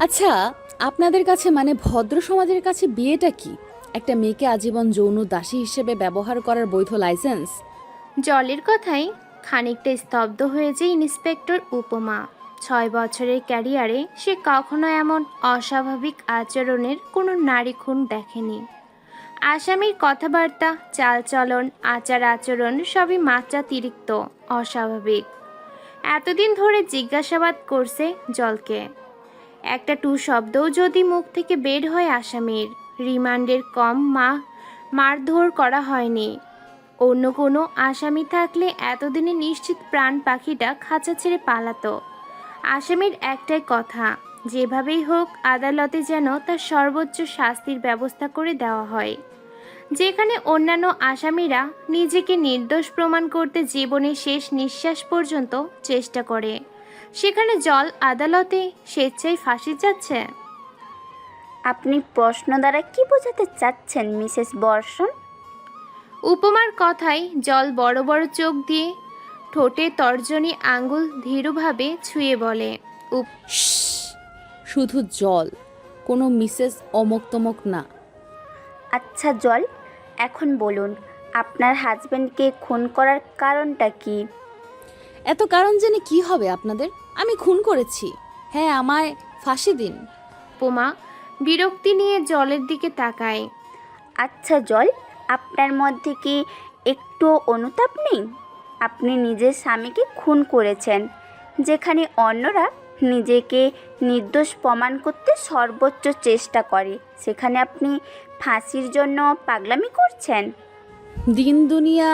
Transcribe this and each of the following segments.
আচ্ছা, আপনাদের কাছে মানে ভদ্র সমাজের কাছে বিয়েটা কি? একটা মেয়েকে আজীবন যৌন দাসী হিসেবে ব্যবহার করার বৈধ লাইসেন্স? জলের কথায় খানিকটা স্তব্ধ হয়ে যায় ইন্সপেক্টর উপমা। 6 বছরের ক্যারিয়ারে সে কখনো এমন অস্বাভাবিক আচরণের কোনো নারী খুন দেখেনি। আসামির কথাবার্তা, চালচলন, আচার আচরণ সবই মাত্রাতিরিক্ত অস্বাভাবিক। এতদিন ধরে জিজ্ঞাসাবাদ করছে জলকে, একটা টু শব্দও যদি মুখ থেকে বের হয় আসামির, রিমান্ডের কম মারধর করা হয়নি। অন্য কোনো আসামি থাকলে এতদিনে নিশ্চিত প্রাণ পাখিটা খাঁচা ছেড়ে পালাতো। আসামির একটাই কথা, যেভাবেই হোক আদালতে যেন তার সর্বোচ্চ শাস্তির ব্যবস্থা করে দেওয়া হয়। যেখানে অন্যান্য আসামিরা নিজেকে নির্দোষ প্রমাণ করতে জীবনের শেষ নিঃশ্বাস পর্যন্ত চেষ্টা করে, সেখানে জল আদালতে স্বেচ্ছায় ফাঁসি যাচ্ছে। আপনি প্রশ্ন দ্বারা কি বোঝাতে চাচ্ছেন মিসেস বর্ষণ? উপমার কথায় জল বড় বড় চোখ দিয়ে ঠোঁটে তর্জনী আঙ্গুল ধীরভাবে ছুঁয়ে বলে, শ্শ্, শুধু জল, কোনো মিসেস অমক তমক না। আচ্ছা জল, এখন বলুন আপনার হাজবেন্ডকে খুন করার কারণটা কি? এত কারণ জেনে কি হবে আপনাদের? আমি খুন করেছি। হ্যাঁ, আমায় ফাঁসি দিন। উপমা বিরক্তি নিয়ে জলের দিকে তাকায়। আচ্ছা জল, আপনার মধ্যে কি একটু অনুতাপ নেই? আপনি নিজের স্বামীকে খুন করেছেন, যেখানে অন্যরা নিজেকে নির্দোষ প্রমাণ করতে সর্বোচ্চ চেষ্টা করে, সেখানে আপনি ফাঁসির জন্য পাগলামি করছেন। দিন দুনিয়া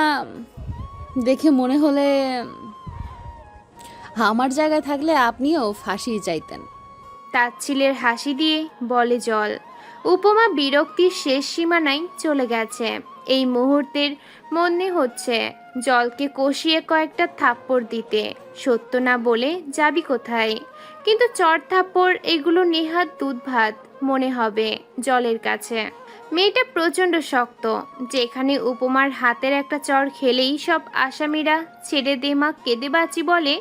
দেখে মনে হলে আমার জায়গায় থাকলে আপনিও ফাঁসি চাইতেন। তাচ্ছিলের হাসি দিয়ে বলে জল। উপমা বিরক্তির শেষ সীমানায় চলে গেছে। এই মুহূর্তের মনে হচ্ছে জলকে কষিয়ে কয়েকটা থাপ্পড় দিতে, সত্য না বলে যাবি কোথায়। কিন্তু চড় থাপ্পড় এগুলো নেহাত দুধ ভাত মনে হবে জলের কাছে। মেয়েটা প্রচণ্ড শক্ত, যেখানে উপমার হাতের একটা চড় খেলেই সব আসামিরা ছেড়ে দে মা কেঁদে বাঁচি বলে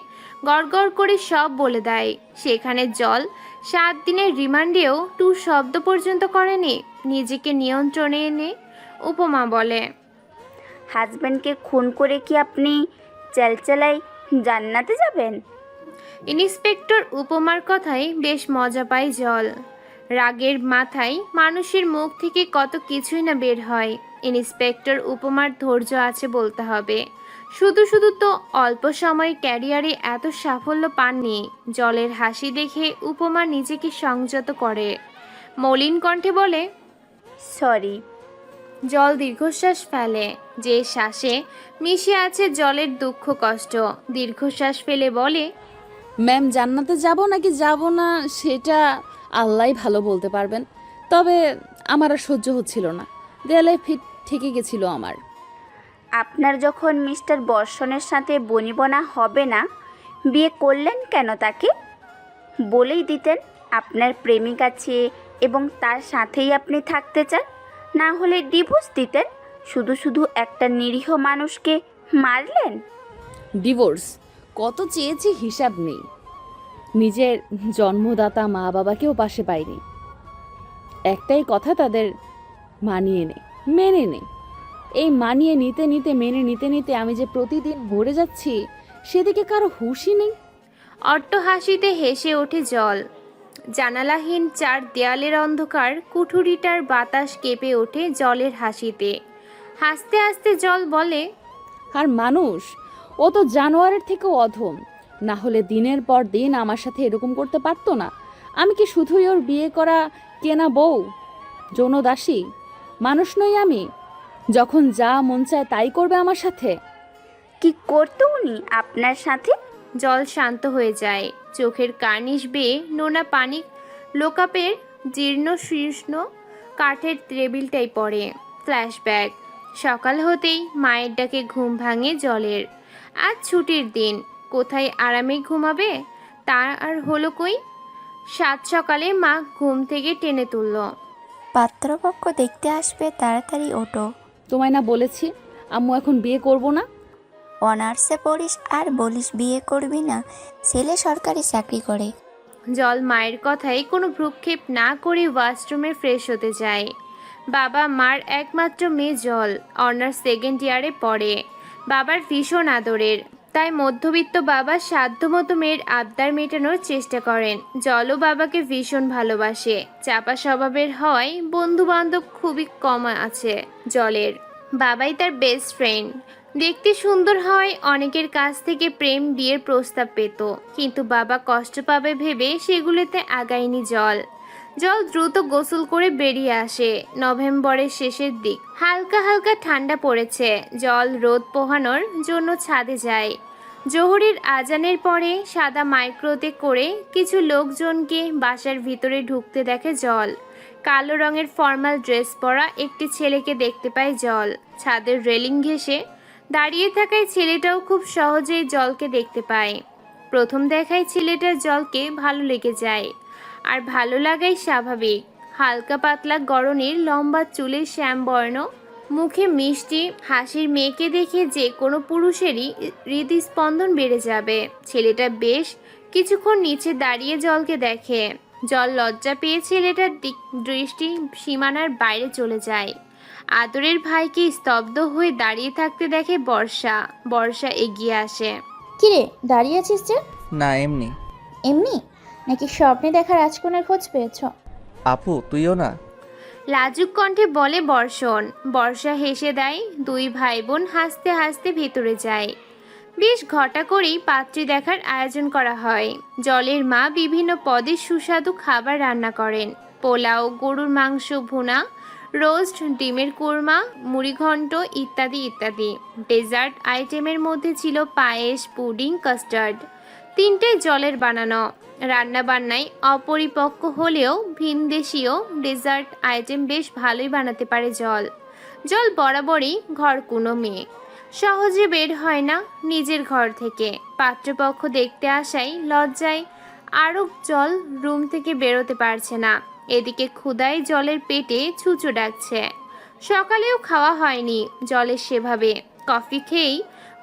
গড়গড় করে সব বলে দেয়, সেখানে জল 7 দিনের রিমান্ডেও টু শব্দ পর্যন্ত করেনি। নিজেকে নিয়ন্ত্রণে এনে উপমা বলে, হাজবেন্ডকে খুন করে কি আপনি চেলচেলায় জান্নাতে যাবেন? ইন্সপেক্টর উপমার কথায় বেশ মজা পায় জল। রাগের মাথায় মানুষের মুখ থেকে কত কিছুই না বের হয়। ইন্সপেক্টর উপমার ধৈর্য আছে বলতে হবে। শুধু শুধু তো অল্প সময় ক্যারিয়ারে এত সাফল্য পাননি। জলের হাসি দেখে উপমা নিজেকে সংযত করে মলিন কণ্ঠে বলে, সরি। জল দীর্ঘশ্বাস ফেলে, যে শ্বাসে মিশে আছে জলের দুঃখ কষ্ট। দীর্ঘশ্বাস ফেলে বলে, ম্যাম, জান্নাতে যাব নাকি যাব না সেটা আল্লাহই ভালো বলতে পারবেন। তবে আমার আর সহ্য হচ্ছিল না, দেয়ালে ফিট ঠেকে গেছিল আমার। আপনার যখন মিস্টার বর্ষণের সাথে বনিবনা হবে না, বিয়ে করলেন কেন তাকে? বলেই দিতেন আপনার প্রেমিক আছে এবং তার সাথেই আপনি থাকতে চান, না হলে ডিভোর্স দিতেন। শুধু শুধু একটা নিরীহ মানুষকে মারলেন। ডিভোর্স কত চেয়েছি হিসাব নেই। নিজের জন্মদাতা মা বাবাকেও পাশে পাইনি। একটাই কথা, তাদের মানিয়ে নে, মেনে নে। এই মানিয়ে নিতে নিতে, মেনে নিতে নিতে আমি যে প্রতিদিন মরে যাচ্ছি, সেদিকে কারো হুঁশই নেই। অট্ট হাসিতে হেসে ওঠে জল। জানালাহীন 4 দেয়ালের অন্ধকার কুঠুরিটার বাতাস কেঁপে ওঠে জলের হাসিতে। হাসতে হাসতে জল বলে, আর মানুষ, ও তো জানোয়ারের থেকেও অধম। না হলে দিনের পর দিন আমার সাথে এরকম করতে পারতো না। আমি কি শুধুই ওর বিয়ে করা কেনা বউ, যৌন দাসী? মানুষ নই আমি? যখন যা মন চায় তাই করবে আমার সাথে। কি করতো উনি আপনার সাথে? জল শান্ত হয়ে যায়। চোখের কার্নিশ বেয়ে নোনা পানি লোকাপের জীর্ণ শীর্ণ কাঠের টেবিলটাই পড়ে। ফ্ল্যাশব্যাক। সকাল হতেই মায়ের ডাকে ঘুম ভাঙে জলের। আজ ছুটির দিন, কোথায় আরামে ঘুমাবে? তার আর হলো কই। 7 সকালে মা ঘুম থেকে টেনে তুলল। পাত্রপক্ষ দেখতে আসবে, তাড়াতাড়ি ওঠো। তোমায় না বলেছি আম্মু এখন বিয়ে করব না? অনার্সে পড়িস আর বলিস বিয়ে করবি না? ছেলে সরকারি চাকরি করে। জল মায়ের কথায় কোনো ভ্রুক্ষেপ না করে ওয়াশরুমে ফ্রেশ হতে যায়। বাবা মার একমাত্র মেয়ে জল অনার্স সেকেন্ড ইয়ারে পড়ে। বাবার ভীষণ আদরের, তাই মধ্যবিত্ত বাবা সাধ্যমতো মেয়ের আবদার মেটানোর চেষ্টা করেন। জলও বাবাকে ভীষণ ভালোবাসে। চাপা স্বভাবের হওয়ায় বন্ধু বান্ধব খুবই কম আছে জলের। বাবাই তার বেস্ট ফ্রেন্ড। দেখতে সুন্দর হওয়ায় অনেকের কাছ থেকে প্রেম বিয়ের প্রস্তাব পেত, কিন্তু বাবা কষ্ট পাবে ভেবে সেগুলোতে আগায়নি জল। জল দ্রুত গোসল করে বেরিয়ে আসে। নভেম্বরের শেষের দিক, হালকা হালকা ঠান্ডা পড়েছে। জল রোদ পোহানোর জন্য ছাদে যায়। জোহরের আজানের পরে সাদা মাইক্রোতে করে কিছু লোকজনকে বাসার ভিতরে ঢুকতে দেখে জল। কালো রঙের ফর্মাল ড্রেস পরা একটি ছেলেকে দেখতে পায় জল। ছাদের রেলিং ঘেঁষে দাঁড়িয়ে থাকায় ছেলেটাও খুব সহজেই জলকে দেখতে পায়। প্রথম দেখায় ছেলেটার জলকে ভালো লেগে যায়, আর ভালো লাগাই স্বাভাবিক। হালকা পাতলা গড়নের লম্বা চুলের শ্যামবর্ণ, মুখে মিষ্টি হাসির মেয়েকে দেখে যে কোনো পুরুষেরই হৃদস্পন্দন বেড়ে যাবে। ছেলেটা বেশ কিছুক্ষণ নিচে দাঁড়িয়ে জলকে দেখে। জল লজ্জা পেয়ে ছেলেটার দৃষ্টি সীমানার বাইরে চলে যায়। আদরের ভাইকে স্তব্ধ হয়ে দাঁড়িয়ে থাকতে দেখে বর্ষা। বর্ষা এগিয়ে আসে। কিরে দাঁড়িয়ে আছিস যে? না এমনি। এমনি নাকি স্বপ্নে দেখা রাজকন্যার খোঁজ পেয়েছ? আপু তুইও না? লাজুক কণ্ঠে বলে বর্ষণ। বর্ষা হেসে দেয়। দুই ভাই বোন হাসতে হাসতে ভেতরে যায়। বেশ ঘটা করেই পাত্রী দেখার আয়োজন করা হয়। জলের মা বিভিন্ন পদে সুস্বাদু খাবার রান্না করেন। পোলাও, গরুর মাংস ভুনা, রোস্ট, ডিমের কুরমা, মুড়িঘণ্ট ইত্যাদি ইত্যাদি। ডেজার্ট আইটেমের মধ্যে ছিল পায়েস, পুডিং, কাস্টার্ড। তিনটে জলের বানানো। রান্নাবান্নায় অপরিপক্ক হলেও ভিনদেশীয় ডেজার্ট আইটেম বেশ ভালোই বানাতে পারে জল। জল বরাবরই ঘরকুনো মেয়ে, সহজে বের হয় না নিজের ঘর থেকে। পাত্রপক্ষ দেখতে আসায় লজ্জায় আরও জল রুম থেকে বেরোতে পারছে না। এদিকে ক্ষুধায় জলের পেটে ছুঁচো ডাকছে। সকালেও খাওয়া হয়নি জলের সেভাবে। কফি খেয়েই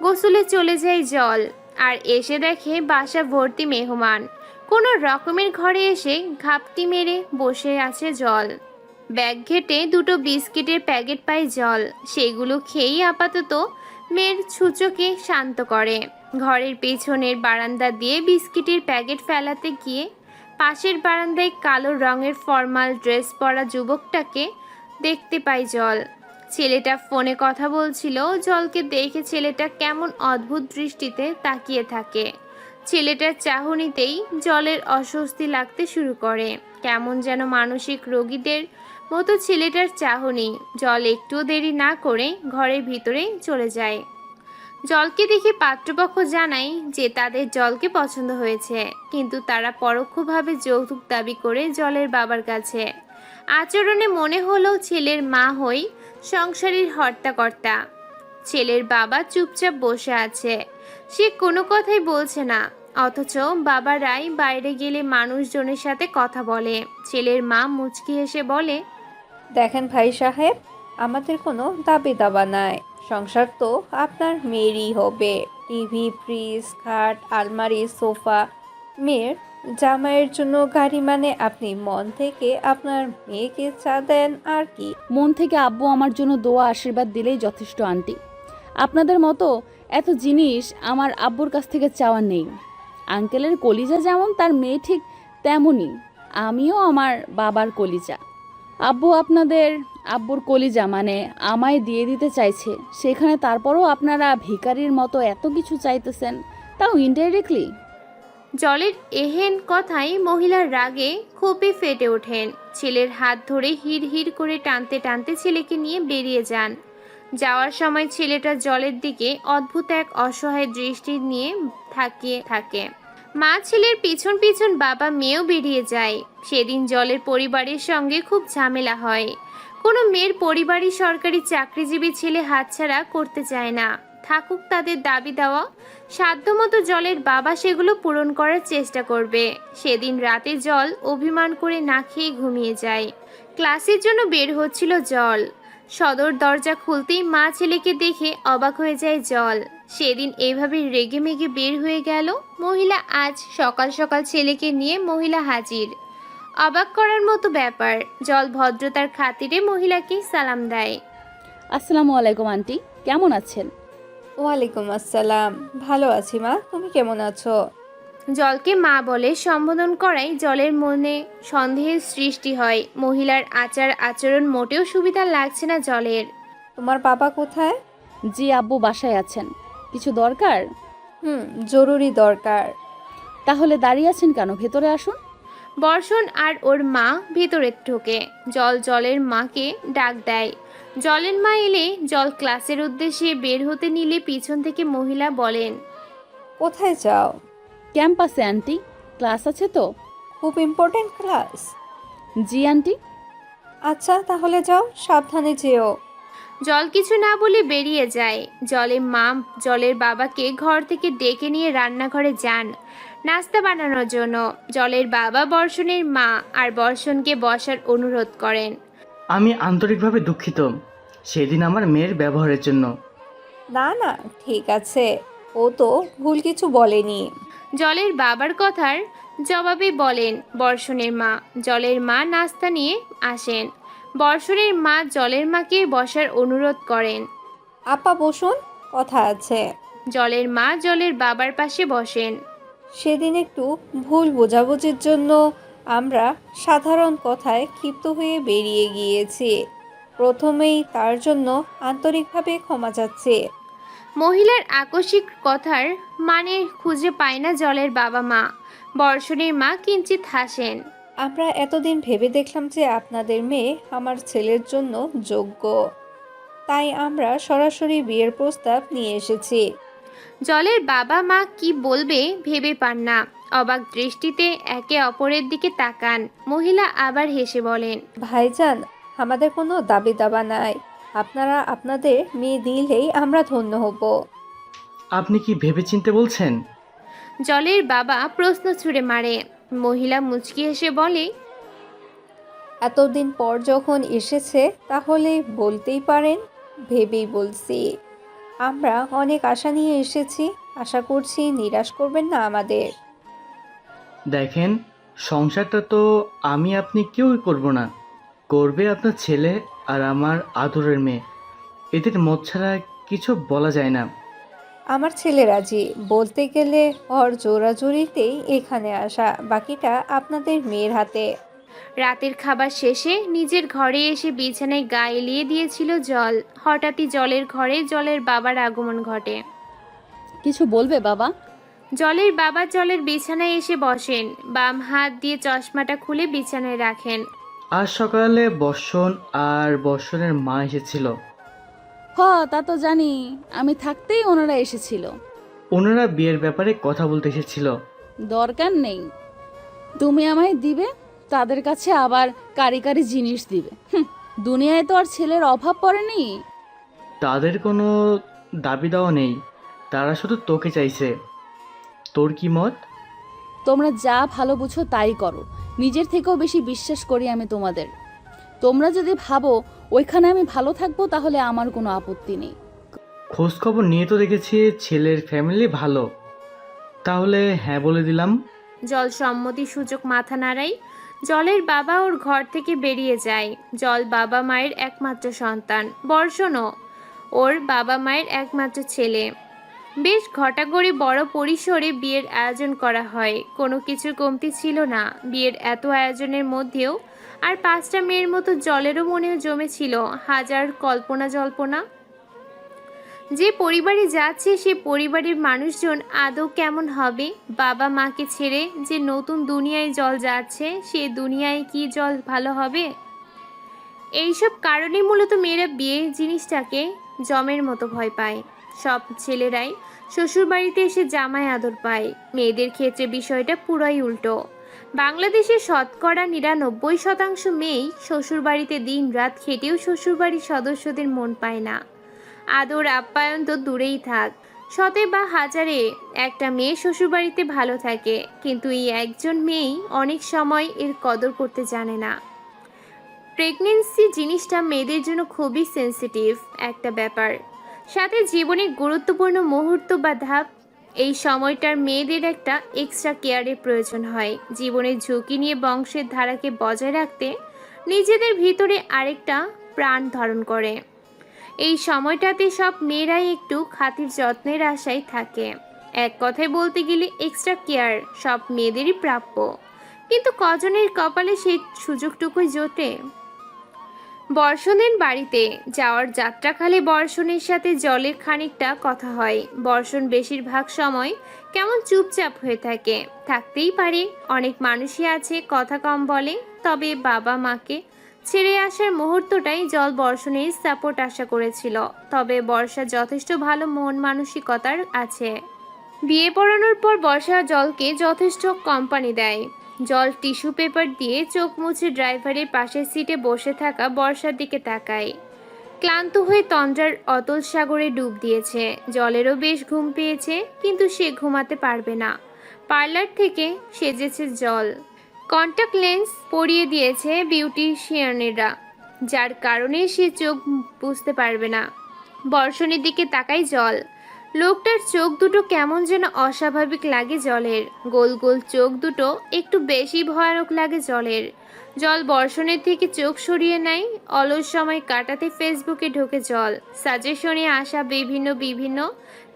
গোসলে চলে যায় জল, আর এসে দেখে বাসা ভর্তি মেহমান। কোনো রকমের ঘরে এসে ঘাপটি মেরে বসে আছে জল। ব্যাগ ঘেটে দুটো বিস্কিটের প্যাকেট পায় জল। সেগুলো খেয়েই আপাতত মেয়ের ছুঁচোকে শান্ত করে। ঘরের পেছনের বারান্দা দিয়ে বিস্কিটের প্যাকেট ফেলাতে গিয়ে পাশের বারান্দায় কালো রঙের ফর্মাল ড্রেস পরা যুবকটাকে দেখতে পায় জল। ছেলেটা ফোনে কথা বলছিল। জলকে দেখে ছেলেটা কেমন অদ্ভুত দৃষ্টিতে তাকিয়ে থাকে। ছেলেটার চাহনিতেই জলের অস্বস্তি লাগতে শুরু করে। কেমন যেন মানসিক রোগীদের মতো ছেলেটার চাহনি। জল একটুও দেরি না করে ঘরের ভিতরে চলে যায়। জলকে দেখে পাত্রপক্ষ জানায় যে তাদের জলকে পছন্দ হয়েছে, কিন্তু তারা পরোক্ষভাবে যৌতুক দাবি করে জলের বাবার কাছে। আচরণে মনে হলো ছেলের মা হই সংসারের হর্তাকর্তা। ছেলের বাবা চুপচাপ বসে আছে। সে কোনো কথাই বলছে না, অথচ বাবারাই বাইরে গেলে মানুষজনের সাথে কথা বলে। ছেলের মা মুচকি হেসে বলে, দেখেন ভাই সাহেব, আমাদের কোনো দাবি দাবা নাই। সংসার তো আপনার মেয়েরই হবে। টিভি, ফ্রিজ, খাট, আলমারি, সোফা। মেয়ের জামাইয়ের জন্য গাড়ি, মানে আপনি মন থেকে আপনার মেয়েকে চা দেন আর কি। মন থেকে আব্বু আমার জন্য দোয়া আশীর্বাদ দিলেই যথেষ্ট আন্টি। আপনাদের মতো এত জিনিস আমার আব্বুর কাছ থেকে চাওয়া নেই। আঙ্কেলের কলিজা যেমন, তার মেয়ে ঠিক তেমনই। আমিও আমার বাবার কলিজা। আব্বু আপনাদের আব্বুর কলিজা, মানে আমায় দিয়ে দিতে চাইছে, সেখানে তারপরও আপনারা ভিখারির মতো এত কিছু চাইতেছেন, তাও ইনডাইরেক্টলি। জলের এহেন কথায় মহিলার রাগে ক্ষোভে ফেটে ওঠেন। ছেলের হাত ধরে হিড় হিড় করে টানতে টানতে ছেলেকে নিয়ে বেরিয়ে যান। যাওয়ার সময় ছেলেটা জলের দিকে অদ্ভুত এক অসহায় দৃষ্টি নিয়ে তাকিয়ে থাকে। মা ছেলের পিছন পিছন বাবা মেয়েও বেরিয়ে যায়। সেদিন জলের পরিবারের সঙ্গে খুব ঝামেলা হয়। কোনো মেয়ের পরিবারই সরকারি চাকরিজীবী ছেলে হাতছাড়া করতে চায় না। থাকুক তাদের দাবি দেওয়া, সাধ্যমতো জলের বাবা সেগুলো পূরণ করার চেষ্টা করবে। সেদিন রাতে জল অভিমান করে না খেয়ে ঘুমিয়ে যায়। ক্লাসের জন্য বের হচ্ছিল জল। সদর দরজা খুলতেই মা ছেলেকে দেখে অবাক হয়ে যায় জল। সেদিন এইভাবে রেগেমেগে বের হয়ে গেল মহিলা, আজ সকাল সকাল ছেলেকে নিয়ে মহিলা হাজির। অবাক করার মতো ব্যাপার। জল ভদ্রতার খাতিরে মহিলাকে সালাম দেয়। আসসালামু আলাইকুম আন্টি, কেমন আছেন? ওয়ালাইকুম আসসালাম, ভালো আছি মা, তুমি কেমন আছো? জলকে মা বলে সম্বোধন করায় জলের মনে সন্দেহের সৃষ্টি হয়। মহিলার আচার আচরণ মোটেও সুবিধা লাগছে না জলের। তোমার বাবা কোথায়? জি আব্বু বাসায় আছেন। কিছু দরকার? জরুরি দরকার। তাহলে দাঁড়িয়ে আছেন কেন, ভেতরে আসুন। বর্ষণ আর ওর মা ভেতরে ঢোকে। জলের মাকে ডাক দেয়। জলের মা এলে জল ক্লাসের উদ্দেশ্যে বের হতে নিলে পিছন থেকে মহিলা বলেন, কোথায় যাও? ক্যাম্পাসে আন্টি, ক্লাস আছে তো। খুব ইম্পর্টেন্ট ক্লাস? জি আন্টি। আচ্ছা তাহলে যাও, সাবধানে যেও। জল কিছু না বলে বেরিয়ে যায়। জলের বাবাকে ঘর থেকে ডেকে নিয়ে রান্নাঘরে যান নাস্তা বানানোর জন্য। জলের বাবা বর্ষণের মা আর বর্ষণকে বসার অনুরোধ করেন। আমি আন্তরিকভাবে দুঃখিত সেদিন আমার মেয়ের ব্যবহারের জন্য। না না, ঠিক আছে, ও তো ভুল কিছু বলেনি। জলের বাবার কথার জবাবে বলেন বর্ষণের মা। জলের মা নাস্তা নিয়ে আসেন। বর্ষণের মা জলের মাকে বসার অনুরোধ করেন। আপা বসুন, কথা আছে। জলের মা জলের বাবার পাশে বসেন। সেদিন একটু ভুল বোঝাবুঝির জন্য আমরা সাধারণ কথায় ক্ষিপ্ত হয়ে বেরিয়ে গিয়েছি। প্রথমেই তার জন্য আন্তরিকভাবে ক্ষমা চাচ্ছি। মহিলার আকস্মিক কথার মানে খুঁজে পায় না জলের বাবা মা। বর্ষণের মা কিঞ্চিত হাসেন। আমরা এতদিন ভেবে দেখলাম যে আপনাদের মেয়ে আমার ছেলের জন্য যোগ্য, তাই আমরা সরাসরি বিয়ের প্রস্তাব নিয়ে এসেছি। জলের বাবা মা কি বলবে ভেবে পান না। অবাক দৃষ্টিতে একে অপরের দিকে তাকান। মহিলা আবার হেসে বলেন, ভাইজান, আমাদের কোনো দাবি দাবা নাই, আপনারা আপনাদের মেয়ে দিলেই আমরা ধন্য হব। আপনি কি ভেবেচিন্তে বলছেন? জলের বাবা প্রশ্ন ছুড়ে মারে। মহিলা মুচকি হেসে বলে, এতদিন পর যখন এসেছে তাহলে বলতেই পারেন, ভেবেই বলছি। আমরা অনেক আশা নিয়ে এসেছি, আশা করছি নিরাশ করবেন না আমাদের। দেখেন, সংসারটা তো আমি আপনি কেউই করব না, করবে আপনার ছেলে আর আমার আদরের মেয়ে। এদের মত ছাড়া কিছু বলা যায় না। আমার ছেলে রাজি, বলতে গেলে ওর জোরাজুরিতেই এখানে আসা, বাকিটা আপনাদের মেয়ের হাতে। রাতের খাবার শেষে নিজের ঘরে এসে বিছানায় গা এলিয়ে দিয়েছিল জল। হঠাৎই জলের ঘরে জলের বাবার আগমন ঘটে। কিছু বলবে বাবা? জলের বাবা জলের বিছানায় এসে বসেন। বাম হাত দিয়ে চশমাটা খুলে বিছানায় রাখেন। আজ সকালে বর্ষণ আর বর্ষণের মা এসেছিল। তা তো জানি, আমি থাকতেই ওনারা এসেছিল। ওনারা বিয়ের ব্যাপারে কথা বলতে এসেছিল। দরকার নেই, তুমি আমায় দিবে, তাদের কাছে আবার কারি কারি জিনিস দিবে। দুনিয়ায় তো আর ছেলের অভাব পড়েনি। তাদের কোনো দাবি দাওয়া নেই, তারা শুধু তোকে চাইছে। তোর কি মত? তোমরা যা ভালো বুঝো তাই করো, নিজের থেকেও বেশি বিশ্বাস করি আমি তোমাদের। তোমরা যদি ভাবো ওইখানে আমি ভালো থাকবো তাহলে আমার কোনো আপত্তি নেই। খোঁজ খবর নিয়ে তো দেখেছি ছেলের ফ্যামিলি ভালো, তাহলে হ্যাঁ বলে দিলাম। জল সম্মতি সূচক মাথা নাড়ায়। জলের বাবা ওর ঘর থেকে বেরিয়ে যায়। জল বাবা মায়ের একমাত্র সন্তান। বর্ষণও ওর বাবা মায়ের একমাত্র ছেলে। বেশ ঘটাঘড়ি বড় পরিসরে বিয়ের আয়োজন করা হয়। কোনো কিছুর কমতি ছিল না। বিয়ের এত আয়োজনের মধ্যেও আর 5টা মেয়ের মতো জলেরও মনেও জমেছিল হাজার কল্পনা জল্পনা। যে পরিবারে যাচ্ছে সে পরিবারের মানুষজন আদৌ কেমন হবে? বাবা মাকে ছেড়ে যে নতুন দুনিয়ায় জল যাচ্ছে, সে দুনিয়ায় কি জল ভালো হবে? এইসব কারণে মূলত মেয়েরা বিয়ে জিনিসটাকে জমের মতো ভয় পায়। সব ছেলেরাই শ্বশুরবাড়িতে এসে জামাই আদর পায়। মেয়েদের ক্ষেত্রে বিষয়টা পুরাই উল্টো। বাংলাদেশের শতকরা 99% মেয়েই শ্বশুরবাড়িতে দিন রাত খেটেও শ্বশুরবাড়ির সদস্যদের মন পায় না। আদর আপ্যায়ন তো দূরেই থাক, শতে বা হাজারে একটা মেয়ে শ্বশুরবাড়িতে ভালো থাকে, কিন্তু এই একজন মেয়েই অনেক সময় এর কদর করতে জানে না। প্রেগনেন্সি জিনিসটা মেয়েদের জন্য খুবই সেন্সিটিভ একটা ব্যাপার, সাথে জীবনের গুরুত্বপূর্ণ মুহূর্ত বা ধাপ। এই সময়টার মেয়েদের একটা এক্সট্রা কেয়ারের প্রয়োজন হয়, জীবনের ঝুঁকি নিয়ে বংশের ধারাকে বজায় রাখতে নিজেদের ভিতরে আরেকটা প্রাণ ধারণ করে। এই সময়টাতে সব মেয়েরাই একটু খাতির যত্নের আশায় থাকে। এক কথায় বলতে গেলে এক্সট্রা কেয়ার সব মেয়েদেরই প্রাপ্য, কিন্তু কজনের কপালে সেই সুযোগটুকুই জোটে। বর্ষণের বাড়িতে যাওয়ার যাত্রাকালে বর্ষণের সাথে জলের খানিকটা কথা হয়। বর্ষণ বেশিরভাগ সময় কেমন চুপচাপ হয়ে থাকে, থাকতেই পারে, অনেক মানুষই আছে কথা কম বলে, তবে বাবা মাকে ছেড়ে আসার মুহূর্তটাই জল বর্ষণের সাপোর্ট আশা করেছিল। তবে বর্ষা যথেষ্ট ভালো মন মানসিকতার আছে। বিয়ে পড়ানোর পর বর্ষা জলকে যথেষ্ট কোম্পানি দেয়। জল টিস্যু পেপার দিয়ে চোখ মুছে ড্রাইভারের পাশের সিটে বসে থাকা বর্ষার দিকে তাকায়। ক্লান্ত হয়ে তন্দ্রার অতল সাগরে ডুব দিয়েছে। জলেরও বেশ ঘুম পেয়েছে, কিন্তু সে ঘুমাতে পারবে না। পার্লার থেকে সেজেছে জল, কন্টাক্ট লেন্স পরিয়ে দিয়েছে বিউটিশিয়ানেরা, যার কারণে সে চোখ বুঝতে পারবে না। বর্ষণের দিকে তাকায় জল। লোকটার চোখ দুটো কেমন যেন অস্বাভাবিক লাগে জলের। গোল গোল চোখ দুটো একটু বেশি ভয়ানক লাগে জলের। জল বর্ষণের থেকে চোখ সরিয়ে নেয়। অলস সময় কাটাতে ফেসবুকে ঢোকে জল। সাজেশনে আসা বিভিন্ন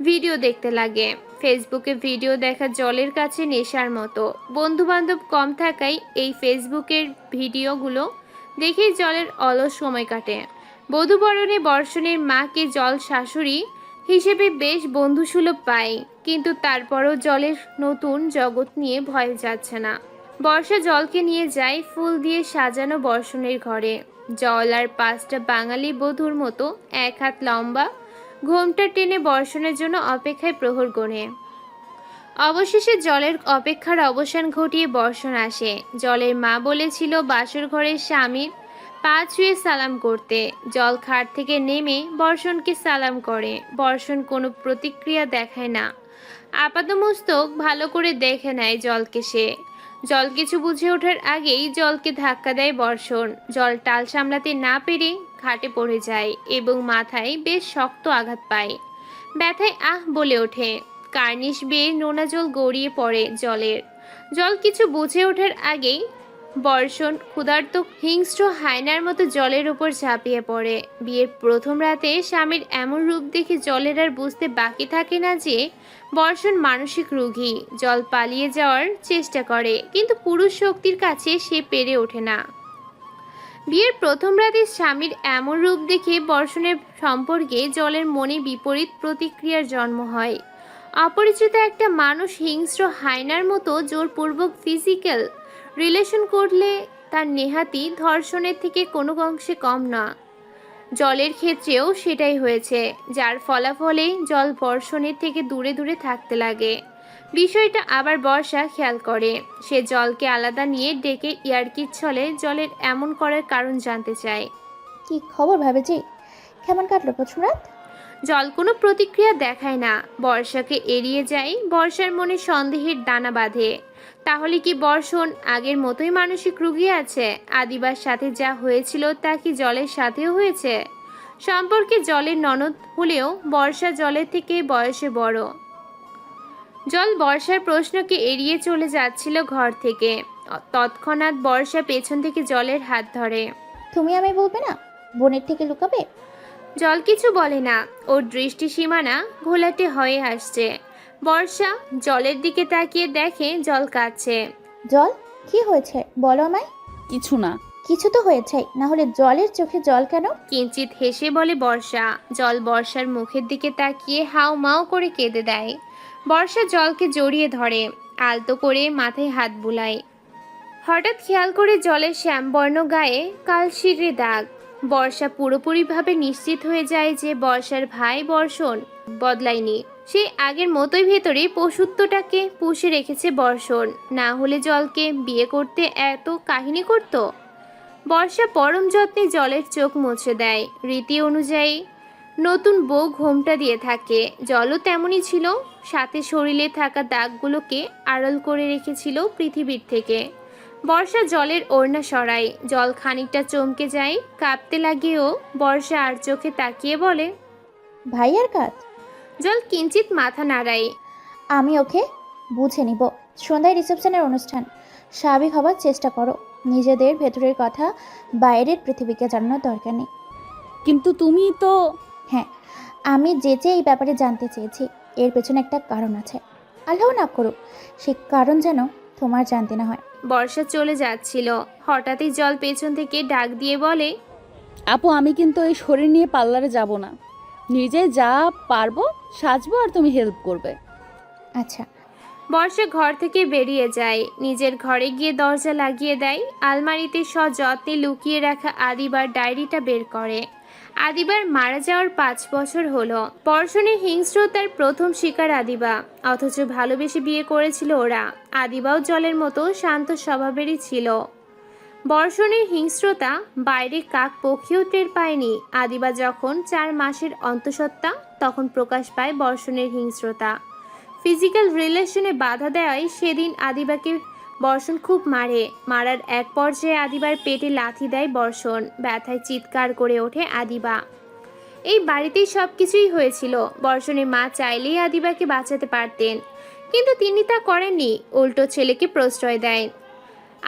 ভিডিও দেখতে লাগে। ফেসবুকে ভিডিও দেখা জলের কাছে নেশার মতো। বন্ধুবান্ধব কম থাকায় এই ফেসবুকের ভিডিওগুলো দেখেই জলের অলস সময় কাটে। বধূবরণে বর্ষণের মাকে জল শাশুড়ি হিসেবে বেশ বন্ধুসুলভ পায়, কিন্তু তারপরও জলের নতুন জগৎ নিয়ে ভয় যাচ্ছে না। বর্ষা জলকে নিয়ে যায় ফুল দিয়ে সাজানো বর্ষণের ঘরে। জল আর 5টা বাঙালি বধূর মতো এক হাত লম্বা ঘোমটা টেনে বর্ষণের জন্য অপেক্ষায় প্রহর গোনে। অবশেষে জলের অপেক্ষার অবসান ঘটিয়ে বর্ষণ আসে। জলের মা বলেছিল বাসর ঘরের স্বামীর পা ছুঁয়ে সালাম করতে। জল খাট থেকে নেমে বর্ষণকে সালাম করে। বর্ষণ কোনো প্রতিক্রিয়া দেখায় না, আপাতমস্তক ভালো করে দেখে নেয় জলকে সে। জল কিছু বুঝে ওঠার আগেই জলকে ধাক্কা দেয় বর্ষণ। জল টাল সামলাতে না পেরে খাটে পড়ে যায় এবং মাথায় বেশ শক্ত আঘাত পায়। ব্যথায় আহ বলে ওঠে। কার্নিশ বেয়ে নোনা জল গড়িয়ে পড়ে জলের। জল কিছু বুঝে ওঠার আগেই বর্ষণ ক্ষুধার্ত হিংস্র হায়নার মতো জলের উপর ঝাঁপিয়ে পড়ে। বিয়ের প্রথম রাতে স্বামীর এমন রূপ দেখে জলের আর বুঝতে বাকি থাকে না যে বর্ষণ মানসিক রোগী। জল পালিয়ে যাওয়ার চেষ্টা করে, কিন্তু পুরুষ শক্তির কাছে সে পেরে ওঠে না। বিয়ের প্রথম রাতে স্বামীর এমন রূপ দেখে বর্ষণের সম্পর্কে জলের মনে বিপরীত প্রতিক্রিয়ার জন্ম হয়। অপরিচিত একটা মানুষ হিংস্র হায়নার মতো জোরপূর্বক ফিজিক্যাল রিলেশন করলে তার নেহাতি ধর্ষণের থেকে কোনো অংশে কম না। জলের ক্ষেত্রেও সেটাই হয়েছে, যার ফলাফলে জল বর্ষণের থেকে দূরে দূরে থাকতে লাগে। বিষয়টা আবার বর্ষা খেয়াল করে। সে জলকে আলাদা নিয়ে ডেকে ইয়ার্কির ছলে জলের এমন করার কারণ জানতে চায়। কি খবর ভাবেজি? কেমন কাটলো প্রথম রাত? জল কোনো প্রতিক্রিয়া দেখায় না, বর্ষাকে এড়িয়ে যায়। বর্ষার মনে সন্দেহের দানা বাঁধে। তাহলে কি বর্ষণ আগের মতোই মানসিক রোগী আছে? আদিবার সাথে যা হয়েছিল তা কি জলের সাথেও হয়েছে? সম্পর্কে জলের ননদ হলেও বর্ষা জলের থেকে বয়সে বড়। জল বর্ষার প্রশ্নকে এড়িয়ে চলে যাচ্ছিল ঘর থেকে। তৎক্ষণাৎ বর্ষা পেছন থেকে জলের হাত ধরে। তুমি আমি বলবে না? বোনের থেকে লুকাবে? জল কিছু বলে না, ওর দৃষ্টি সীমানা ঘোলাটে হয়ে আসছে। বর্ষা জলের দিকে তাকিয়ে দেখে জল কাঁদছে। জল, কি হয়েছে বলো আমায়? কিছু না। কিছু তো হয়েছে, না হলে জলের চোখে জল কেন? কিঞ্চিত হেসে বলে বর্ষা। জল বর্ষার মুখের দিকে তাকিয়ে হাউ মাউ করে কেঁদে দেয়। বর্ষা জলকে জড়িয়ে ধরে, আলতো করে মাথায় হাত বুলায়। হঠাৎ খেয়াল করে জলের শ্যামবর্ণ গায়ে কালশিরে দাগ। বর্ষা পুরোপুরিভাবে নিশ্চিত হয়ে যায় যে বর্ষার ভাই বর্ষণ বদলায়নি। সে আগের মতোই ভেতরে পশুত্বটাকে পুষে রেখেছে বর্ষণ। না হলে জলকে বিয়ে করতে এত কাহিনী করত? বর্ষা পরম যত্নে জলের চোখ মুছে দেয়। রীতি অনুযায়ী নতুন বউ ঘোমটা দিয়ে থাকে। জলও তেমনই ছিল, সাথে শরীরে থাকা দাগগুলোকে আড়াল করে রেখেছিল পৃথিবীর থেকে। বর্ষা জলের ওড়না সরায়, জল খানিকটা চমকে যায়, কাঁপতে লাগেও বর্ষা আর চোখে তাকিয়ে বলে, ভাইয়ার কাজ। জল কিঞ্চিত মাথা নাড়ায়। আমি ওকে বুঝে নিব। সন্ধ্যায় রিসেপশনের অনুষ্ঠান, স্বাভাবিক হবার চেষ্টা করো। নিজেদের ভেতরের কথা বাইরের পৃথিবীকে জানানোর দরকার নেই। কিন্তু তুমি তো হ্যাঁ, আমি যে এই ব্যাপারে জানতে চেয়েছি, এর পেছনে একটা কারণ আছে। আল্লাহ না করুক সে কারণ যেন তোমার জানতে না হয়। বর্ষা চলে যাচ্ছিল, হঠাৎই জল পেছন থেকে ডাক দিয়ে বলে, আপু আমি কিন্তু এই শরীর নিয়ে পার্লারে যাব না। নিজে যা পারবো সাজবো আর তুমি হেল্প করবে। আচ্ছা। বর্ষা ঘর থেকে বেরিয়ে যায়, নিজের ঘরে গিয়ে দরজা লাগিয়ে দেয়। আলমারিতে সযত্নে লুকিয়ে রাখা আদিবার ডায়েরিটা বের করে। আদিবার মারা যাওয়ার 5 বছর হলো। বর্ষণের হিংস্রতার প্রথম শিকার আদিবা, অথচ ভালোবেসে বিয়ে করেছিল ওরা। আদিবাও জলের মতো শান্ত স্বভাবেরই ছিল। বর্ষণের হিংস্রতা বাইরে কাক পক্ষীও টের পায়নি। আদিবা যখন 4 মাসের অন্তঃসত্ত্বা, তখন প্রকাশ পায় বর্ষণের হিংস্রতা। ফিজিক্যাল রিলেশনে বাধা দেওয়ায় সেদিন আদিবাকে বর্ষণ খুব মারে। মারার এক পর্যায়ে আদিবার পেটে লাথি দেয় বর্ষণ। ব্যথায় চিৎকার করে ওঠে আদিবা। এই বাড়িতেই সব কিছুই হয়েছিল। বর্ষণের মা চাইলেই আদিবাকে বাঁচাতে পারতেন, কিন্তু তিনি তা করেননি, উল্টো ছেলেকে প্রশ্রয় দেন।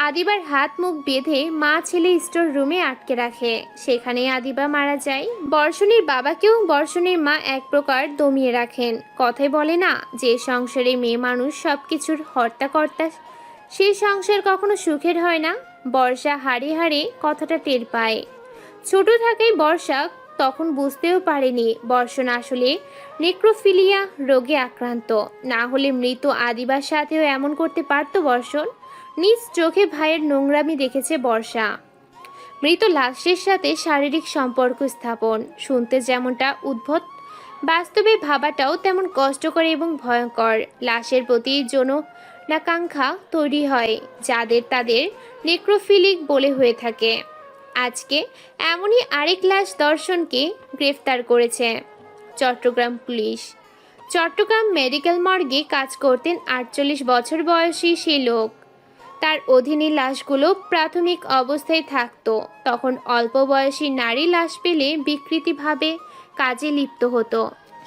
আদিবার হাত মুখ বেঁধে মা ছেলে স্টোর রুমে আটকে রাখে। সেখানেই আদিবা মারা যায়। বর্ষণীর বাবাকেও বর্ষণীর মা এক প্রকার দমিয়ে রাখেন। কথায় বলে না, যে সংসারে মেয়ে মানুষ সব কিছুর হর্তাকর্তা, সেই সংসার কখনো সুখের হয় না। বর্ষা হাড়ে হাড়ে কথাটা টের পায়। ছোট থাকায় বর্ষা তখন বুঝতেও পারেনি বর্ষণ আসলে নেক্রোফিলিয়া রোগে আক্রান্ত। না হলে মৃত আদিবার সাথেও এমন করতে পারত বর্ষণ। নিজ চোখে ভাইয়ের নোংরামি দেখেছে বর্ষা। মৃত লাশের সাথে শারীরিক সম্পর্ক স্থাপন শুনতে যেমনটা উদ্ভট, বাস্তবে ভাবাটাও তেমন কষ্টকর এবং ভয়ঙ্কর। লাশের প্রতি যৌনাকাঙ্ক্ষা তৈরি হয়, যাদের তাদের নেক্রোফিলিক বলে হয়ে থাকে। আজকে এমনই আরেক লাশ দর্শনকে গ্রেফতার করেছে চট্টগ্রাম পুলিশ। চট্টগ্রাম মেডিকেল মর্গে কাজ করতেন 48 বছর বয়সী সেই লোক। তার অধীনে লাশগুলো প্রাথমিক অবস্থায় থাকতো। তখন অল্প বয়সী নারী লাশ পেলে বিকৃতিভাবে কাজে লিপ্ত হতো।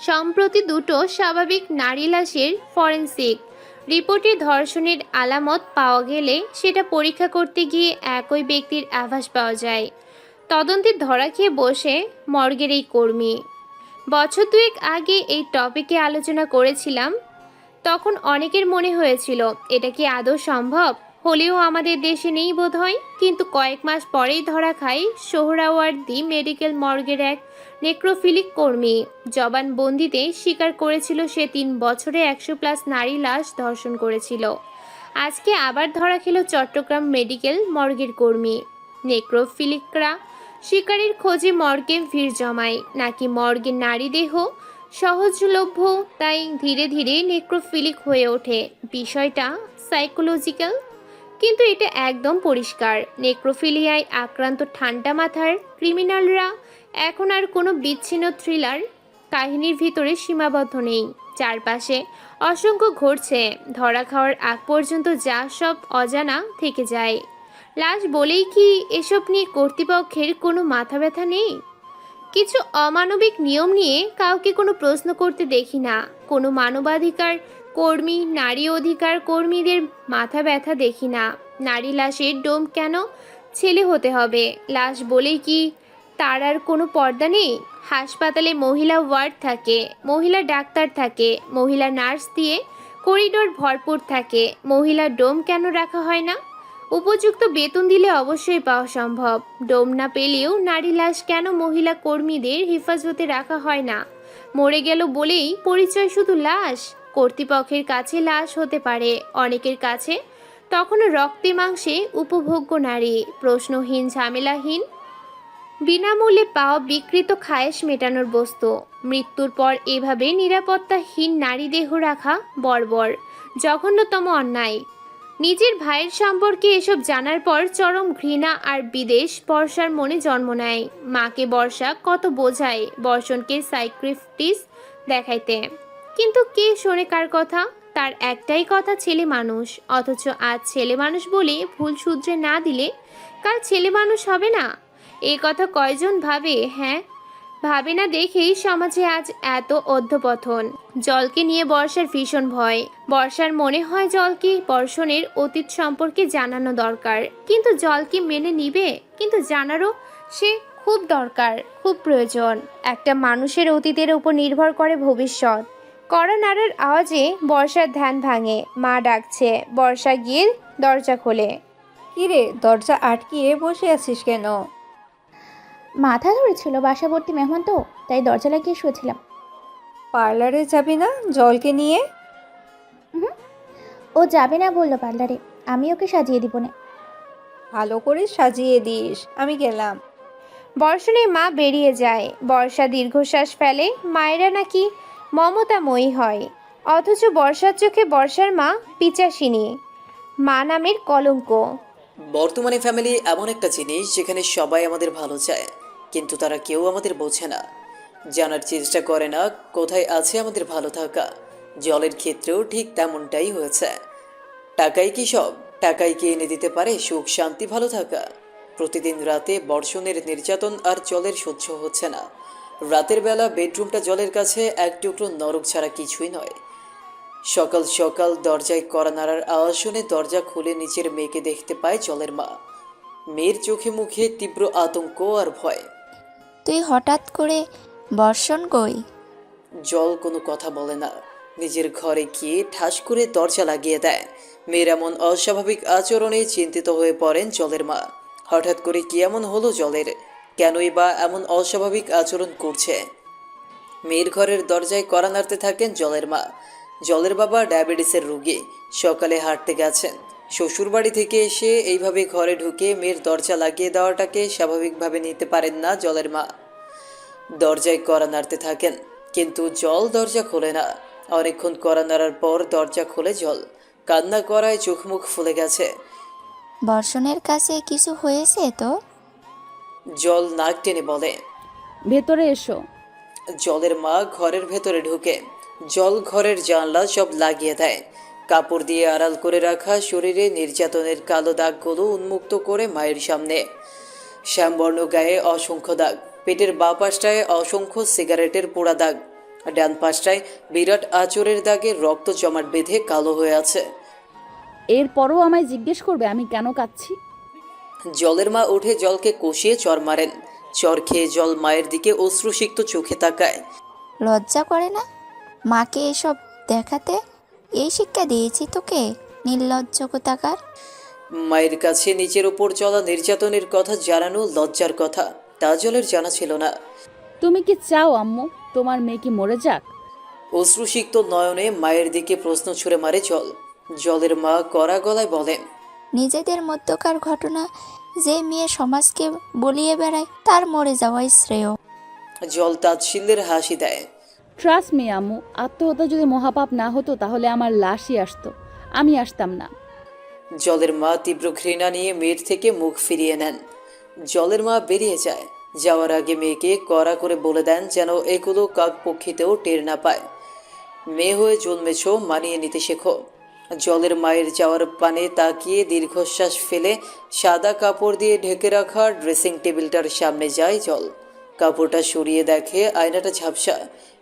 সম্প্রতি দুটো স্বাভাবিক নারী লাশের ফরেনসিক রিপোর্টে ধর্ষণের আলামত পাওয়া গেলে সেটা পরীক্ষা করতে গিয়ে একই ব্যক্তির আভাস পাওয়া যায়। তদন্তে ধরা খেয়ে বসে মর্গের এই কর্মী। বছর 2 আগে এই টপিকে আলোচনা করেছিলাম। তখন অনেকের মনে হয়েছিল এটা কি আদৌ সম্ভব, হলেও আমাদের দেশে নেই বোধহয়। কিন্তু কয়েক মাস পরেই ধরা খায় সোহরাওয়ার্দী মেডিকেল মর্গের এক নেক্রোফিলিক কর্মী। জবানবন্দিতে স্বীকার করেছিল সে 3 বছরে 100+ নারী লাশ ধর্ষণ করেছিল। আজকে আবার ধরা খেল চট্টগ্রাম মেডিকেল মর্গের কর্মী। নেক্রোফিলিকরা শিকারীর খোঁজে মর্গে ভিড় জমায়, নাকি মর্গের নারী দেহ সহজলভ্য, তাই ধীরে ধীরে নেক্রোফিলিক হয়ে ওঠে। বিষয়টা সাইকোলজিক্যাল, কিন্তু এটা একদম পরিষ্কার। নেক্রোফিলিয়ায় আক্রান্ত ঠান্ডা মাথার ক্রিমিনালরা এখন আর কোনো বিচ্ছিন্ন থ্রিলার কাহিনীর ভিতরে সীমাবদ্ধ নেই। চারপাশে অসংখ্য ঘটছে। ধরা খাওয়ার আগ পর্যন্ত যা সব অজানা থেকে যায়। লাশ বলেই কি এসব নিয়ে কর্তৃপক্ষের কোনো মাথা ব্যথা নেই? কিছু অমানবিক নিয়ম নিয়ে কাউকে কোনো প্রশ্ন করতে দেখি না। কোনো মানবাধিকার কর্মী, নারী অধিকার কর্মীদের মাথা ব্যথা দেখি না। নারী লাশের ডোম কেন ছেলে হতে হবে? লাশ বলেই কি তার আর কোনো পর্দা নেই? হাসপাতালে মহিলা ওয়ার্ড থাকে, মহিলা ডাক্তার থাকে, মহিলা নার্স দিয়ে করিডোর ভরপুর থাকে। মহিলা ডোম কেন রাখা হয় না? উপযুক্ত বেতন দিলে অবশ্যই পাওয়া সম্ভব। ডোম না পেলেও নারী লাশ কেন মহিলা কর্মীদের হেফাজতে রাখা হয় না? মরে গেল বলেই পরিচয় শুধু লাশ? কর্তৃপক্ষের কাছে লাশ হতে পারে, অনেকের কাছে তখনও রক্তে মাংসে উপভোগ্য নারী। প্রশ্নহীন, ঝামেলাহীন, বিনামূল্যে পাওয়া বিকৃত খায়েশ মেটানোর বস্তু। মৃত্যুর পর এভাবে নিরাপত্তাহীন নারী দেহ রাখা বর্বর, জঘন্যতম অন্যায়। নিজের ভাইয়ের সম্পর্কে এসব জানার পর চরম ঘৃণা আর বিদ্বেষ বর্ষার মনে জন্ম নেয়। মাকে বর্ষা কত বোঝায় বর্ষণকে সাইক্রিফিস দেখাইতে, কিন্তু কে শোনে কার কথা? তার একটাই কথা ছেলে মানুষ, অথচ আজ ছেলে মানুষ বলে ভুল শুধরে না দিলে কাল ছেলে মানুষ হবে না। এই কথা কয়জন ভাবে? হ্যাঁ, ভাবে না দেখেই সমাজে আজ এত অধ্যপতন। জলকে নিয়ে বর্ষার ভীষণ ভয়। বর্ষার মনে হয় জলকে বর্ষণের অতীত সম্পর্কে জানানো দরকার, কিন্তু জল কি মেনে নিবে? কিন্তু জানারও সে খুব দরকার, খুব প্রয়োজন। একটা মানুষের অতীতের উপর নির্ভর করে ভবিষ্যৎ। কড়া নাড়ার আওয়াজে বর্ষার ধ্যান ভাঙে। মা ডাকছে। বর্ষা গিয়ে দরজা খোলে। কিরে, দরজা আটকিয়ে বসে আছিস কেন? মাথা ধরেছিল, বাসাভর্তি মেহমান তো, তাই দরজা লাগিয়ে শুয়েছিলাম। পার্লারে যাবি না জলকে নিয়ে? ও যাবে না বললো পার্লারে, আমি ওকে সাজিয়ে দিব না। ভালো করে সাজিয়ে দিস, আমি গেলাম। বর্ষণের মা বেরিয়ে যায়। বর্ষা দীর্ঘশ্বাস ফেলে। মায়েরা নাকি মমতাময়ী হয়, অথচ বর্ষার চোখে বর্ষার মা পিচাসিনী, মা নামের কলঙ্ক। বর্তমানে ফ্যামিলি এমন একটা জিনিস যেখানে সবাই আমাদের ভালো চায়, কিন্তু তারা কেউ আমাদের বোঝে না, জানার চেষ্টা করে না কোথায় আছে আমাদের ভালো থাকা। জলের ক্ষেত্রেও ঠিক তেমনটাই হয়েছে। টাকাই কি সব? টাকাই কি এনে দিতে পারে সুখ, শান্তি, ভালো থাকা? প্রতিদিন রাতে বর্ষণের নির্যাতন আর জলের সহ্য হচ্ছে না। রাতের বেলা বেডরুমটা জলের কাছে এক টুকরো নরক ছাড়া কিছুই নয়। সকাল সকাল দরজায় কড়া নাড়ার আওয়াজ শুনে দরজা খুলে নিচের মেয়েকে দেখতে পায় জলের মা। মেয়ের চোখে মুখে তীব্র আতঙ্ক আর ভয়। তুই হঠাৎ করে বর্ষণ কই? জল কোনো কথা বলে না, নিজের ঘরে গিয়ে ঠাস করে দরজা লাগিয়ে দেয়। মেয়ের এমন অস্বাভাবিক আচরণে চিন্তিত হয়ে পড়েন জলের মা। হঠাৎ করে কি এমন হলো জলের? কেনই বা এমন অস্বাভাবিক আচরণ করছে? মেয়ের ঘরের দরজায় কড়া নাড়তে থাকেন জলের মা। জলের বাবা ডায়াবেটিসের রোগী, সকালে হাঁটতে গেছেন। শ্বশুরবাড়ি থেকে এসে এইভাবে ঘরে ঢুকে মেয়ের দরজা লাগিয়ে দেওয়াটাকে স্বাভাবিকভাবে নিতে পারেন না জলের মা। দরজায় কড়া নাড়তে থাকেন, কিন্তু জল দরজা খোলে না। অনেকক্ষণ কড়া নাড়ার পর দরজা খোলে জল। কান্না করায় চোখ মুখ ফুলে গেছে। বর্ষণের কাছে কিছু হয়েছে তো? জল নাক টেনে বলে। ভেতরে এসো। জলের মা ঘরের ভেতরে ঢুকে জল ঘরের জানলা সব লাগিয়ে দেয়। কাপড় দিয়ে আড়াল করে রাখা শরীরে নির্যাতনের কালো দাগগুলো উন্মুক্ত করে মায়ের সামনে। শ্যামবর্ণ গায়ে অসংখ্য দাগ, পেটের বাঁ পাশটায় অসংখ্য সিগারেটের পোড়া দাগ, ডান পাশটায় বিরাট আঁচড়ের দাগে রক্ত জমাট বেঁধে কালো হয়ে আছে। এরপরও আমায় জিজ্ঞেস করবে আমি কেন কাঁদছি? জলের মা উঠে জলকে কষিয়ে চর মারেন। চর খেয়ে জল মায়ের দিকে অশ্রুসিক্ত চোখে তাকায়। লজ্জা করে না মাকে এসব দেখাতে? এই শিক্ষা দিয়েছি তোকে, নির্লজ্জ কোথাকার। মায়ের কাছে নিচের ওপর চলা নির্যাতনের কথা জানানো লজ্জার কথা, তা জলের জানা ছিল না। তুমি কি চাও আম্মু তোমার মেয়ে কি মরে যাক? অশ্রুসিক্ত নয়নে মায়ের দিকে প্রশ্ন ছুড়ে মারে জল। জলের মা কড়া গলায় বলেন, নিজেদের মধ্যকার ঘটনা যে মেয়ে সমাজকে বলিয়ে বেড়ায় তার মরে যাওয়াই শ্রেয়। জল তাচ্ছিল্যের হাসি দেয়। ট্রাস্ট মি আম্মু, আত্মহত্যা যদি মহাপাপ না হতো তাহলে আমার লাশই আসতো, আমি আসতাম না। জলের মা তীব্র ঘৃণা নিয়ে মেয়ের থেকে মুখ ফিরিয়ে নেন। জলের মা বেরিয়ে যায়। যাওয়ার আগে মেয়েকে কড়া করে বলে দেন যেন এগুলো কাকপক্ষীতেও টের না পায়। মেয়ে হয়ে জন্মেছ, মানিয়ে নিতে শেখো। জলের মায়ের যাওয়ার পানে তাকিয়ে দীর্ঘশ্বাস ফেলে সাদা কাপড় দিয়ে ঢেকে রাখা ড্রেসিং টেবিলটার সামনে যায় জল। কাপড়টা সরিয়ে দেখে আয়নাটা ঝাপসা,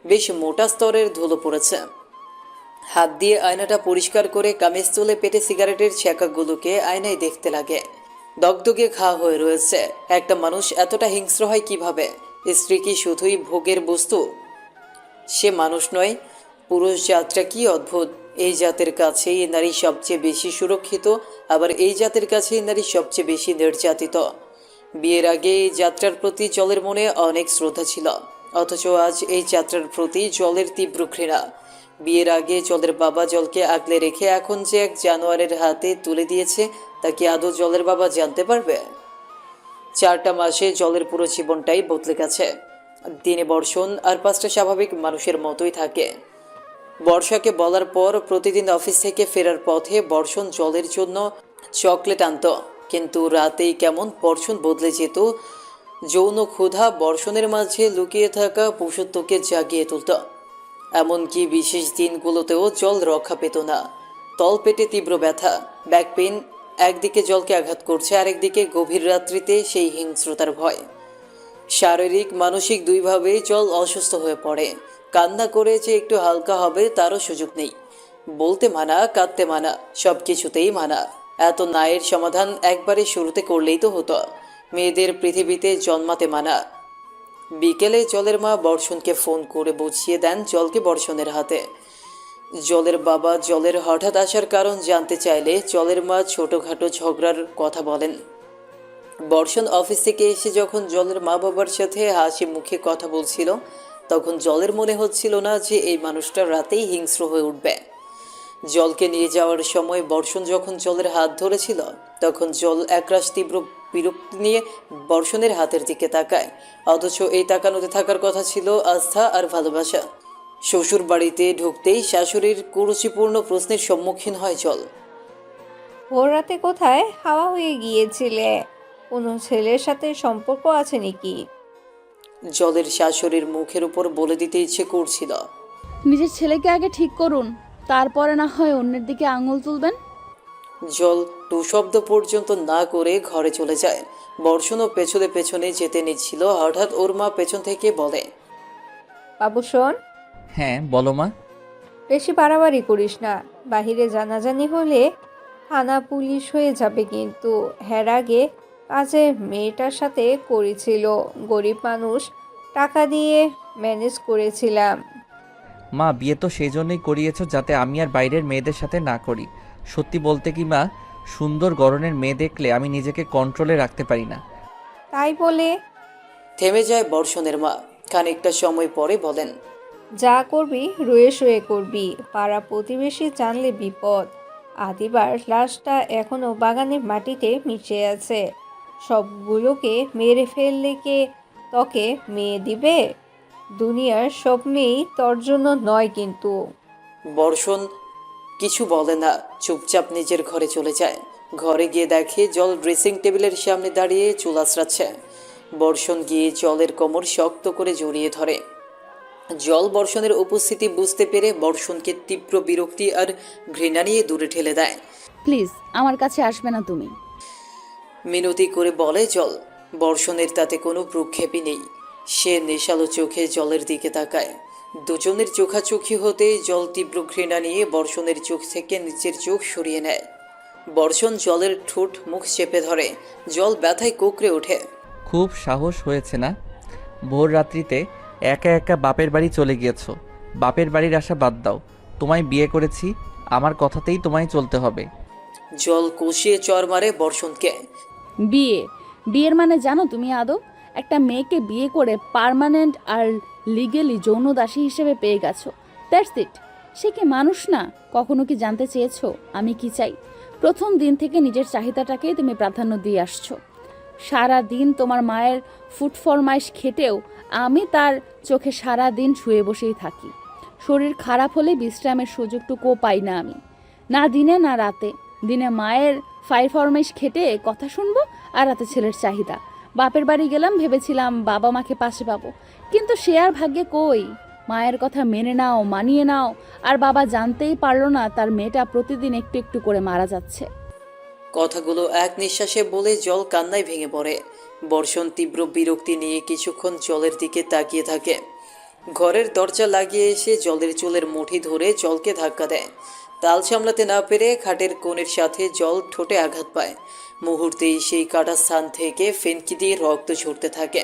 বেশ মোটা স্তরের ধুলো পড়েছে। হাত দিয়ে আয়নাটা পরিষ্কার করে কামিজ তুলে পেটে সিগারেটের ছ্যাঁকাগুলোকে আয়নায় দেখতে লাগে। দগদগে ঘা হয়ে রয়েছে। একটা মানুষ এতটা হিংস্র হয় কিভাবে? স্ত্রী কি শুধুই ভোগের বস্তু? সে মানুষ নয়। পুরুষ জাতটা কি অদ্ভুত! এই জাতের কাছেই নারী সবচেয়ে বেশি সুরক্ষিত, আবার এই জাতের কাছেই নারী সবচেয়ে বেশি নির্যাতিত। বিয়ের আগে এই যাত্রার প্রতি জলের মনে অনেক শ্রদ্ধা ছিল, অথচ আজ এই যাত্রার প্রতি জলের তীব্র ঘৃণা। বিয়ের আগে জলের বাবা জলকে আগলে রেখে এখন যে এক জানোয়ারের হাতে তুলে দিয়েছে, তা কি আদৌ জলের বাবা জানতে পারবে? 4টা মাসে জলের পুরো জীবনটাই বদলে গেছে। দিনে বর্ষণ আর 5টা স্বাভাবিক মানুষের মতোই থাকে। বর্ষাকে বলার পর প্রতিদিন অফিস থেকে ফেরার পথে বর্ষণ জলের জন্য চকলেট আনত, কিন্তু রাতেই কেমন বর্ষণ বদলে যেত। যৌন ক্ষুধা বর্ষণের মাঝে লুকিয়ে থাকা পুরুষত্বকে জাগিয়ে তুলত। এমনকি বিশেষ দিনগুলোতেও জল রক্ষা পেত না। তলপেটে তীব্র ব্যথা, ব্যাক পেইন, একদিকে জলকে আঘাত করছে, আরেকদিকে গভীর রাত্রিতে সেই হিংস্রতার ভয়। শারীরিক মানসিক দুইভাবেই জল অসুস্থ হয়ে পড়ে। কান্না করে যে একটু হালকা হবে তারও সুযোগ নেই। বলতে মানা, কাঁদতে মানা, সব কিছুতেই মানা। এত ন্যায়ের সমাধান একবারে শুরুতে করলেই তো হতো। মেয়েদের পৃথিবীতে জন্মাতে মানা। বিকেলে জলের মা বর্ষণকে ফোন করে বুঝিয়ে দেন জলকে বর্ষণের হাতে। জলের বাবা জলের হঠাৎ আসার কারণ জানতে চাইলে জলের মা ছোটোখাটো ঝগড়ার কথা বলেন। বর্ষণ অফিস থেকে এসে যখন জলের মা বাবার সাথে হাসি মুখে কথা বলছিল, তখন জলের মনে হচ্ছিল না যে এই মানুষটা রাতেই হিংস্র হয়ে উঠবে। জলকে নিয়ে যাওয়ার সময় বর্ষণ যখন জলের হাত ধরেছিল, তখন জল একরাশ তীব্র বিরক্তি নিয়ে বর্ষণের হাতের দিকে তাকায়। অথচ এই তাকানোতে থাকার কথা ছিল আস্থা আর ভালোবাসা। শ্বশুর বাড়িতে ঢুকতেই শাশুড়ির কুরুচিপূর্ণ প্রশ্নের সম্মুখীন হয় জল। ভোর রাতে কোথায় হাওয়া হয়ে গিয়েছিলে? কোনো ছেলের সাথে সম্পর্ক আছে নাকি? জলের শাশুড়ির মুখের উপর বলে দিতে ইচ্ছে করছিল। নিজের ছেলেকে আগে ঠিক করুন, তারপরে না হয় অন্যের দিকে আঙুল তুলবেন। জল টু শব্দ পর্যন্ত না করে ঘরে চলে যায়। বর্ষণও পেছনে পেছনে যেতে নিচ্ছিল, হঠাৎ ওর মা পেছন থেকে বলে, বাবু শোন, হ্যাঁ বলো মা। বেশি বাড়াবাড়ি করিস না। বাহিরে জানাজানি হলে থানা পুলিশ হয়ে যাবে কিন্তু। এর আগে কাজে মেয়েটার সাথে করেছিল, গরিব মানুষ, টাকা দিয়ে ম্যানেজ করেছিলাম। মা বিয়ে তো সেই জন্যই করিয়েছো যাতে আমি আর বাইরের মেয়েদের সাথে না করি। সত্যি বলতে কি মা, সুন্দর গড়নের মেয়ে দেখলে আমি নিজেকে কন্ট্রোলে রাখতে পারি না। তাই বলে থেমে যায় বর্ষণের মা। খানিকটা সময় পরে বলেন, যা করবি রয়ে শুয়ে করবি, পাড়া প্রতিবেশী জানলে বিপদ। আদিবার লাশটা এখনো বাগানের মাটিতে মিশে আছে। সবগুলোকে মেরে ফেললে কে তোকে মেয়ে দিবে? দুনিয়ার সব মেয়েই তোর জন্য নয় কিন্তু। বর্ষণ কিছু বলে না, চুপচাপ নিজের ঘরে চলে যায়। ঘরে গিয়ে দেখে জল ড্রেসিং টেবিলের সামনে দাঁড়িয়ে চুল আঁচড়াচ্ছে। বর্ষণ গিয়ে জলের কোমর শক্ত করে জড়িয়ে ধরে। জল বর্ষণের উপস্থিতি বুঝতে পেরে বর্ষণকে তীব্র বিরক্তি আর ঘৃণা নিয়ে দূরে ঠেলে দেয়। প্লিজ আমার কাছে আসবে না তুমি। মিনতি করে বলে জল। বর্ষণের তাতে কোনো প্রক্ষেপই নেই। সে নেশালো চোখে জলের দিকে তাকায়। দুজনের চোখাচোখি হতেই জল তীব্র ঘৃণা নিয়ে বর্ষণের চোখ থেকে নিচের চোখ সরিয়ে নেয়। বর্ষণ জলের ঠোঁট মুখ চেপে ধরে। জল ব্যথায় কুঁকড়ে ওঠে। খুব সাহস হয়েছে না? ভোর রাত্রিতে একা একা বাপের বাড়ি চলে গিয়েছো। বাপের বাড়ির আশা বাদ দাও, তোমায় বিয়ে করেছি, আমার কথাতেই তোমায় চলতে হবে। জল কষিয়ে চর মারে বর্ষণকে। বিয়ের মানে জানো তুমি আদৌ? একটা মেয়েকে বিয়ে করে পার্মানেন্ট আর লিগেলি যৌন দাসী হিসেবে পেয়ে গেছো, দ্যাটস ইট। সে কি মানুষ না? কখনো কি জানতে চেয়েছো আমি কি চাই? প্রথম দিন থেকে নিজের চাহিদাটাকেই তুমি প্রাধান্য দিয়ে আসছো। সারা দিন তোমার মায়ের ফুড ফরমাইশ খেটেও আমি তার চোখে সারা দিন শুয়ে বসেই থাকি। শরীর খারাপ হলে বিশ্রামের সুযোগটুকুও পাই না আমি, না দিনে না রাতে। দিনে মায়ের ফরমাইশ খেটে কথা শুনবো, আর রাতে ছেলের চাহিদা। বাপের বাড়ি গেলাম, ভেবেছিলাম বাবা মাকে পাশে পাবো, কিন্তু সে আর ভাগ্যে কই। মায়ের কথা মেনে নাও, মানিয়ে নাও, আর বাবা জানতেই পারলো না তার মেয়েটা প্রতিদিন একটু একটু করে মারা যাচ্ছে। কথাগুলো এক নিঃশ্বাসে বলে জল কান্নায় ভেঙে পড়ে। বর্ষণ তীব্র বিরক্তি নিয়ে কিছুক্ষণ জলের দিকে তাকিয়ে থাকে। ঘরের দরজা লাগিয়ে এসে জলের চুলের মুঠি ধরে জলকে ধাক্কা দেয়। তাল সামলাতে না পেরে খাটের কোণের সাথে জল ঠোঁটে আঘাত পায়। মুহূর্তেই সেই কাটা স্থান থেকে ফেনকি দিয়ে রক্ত ঝরতে থাকে।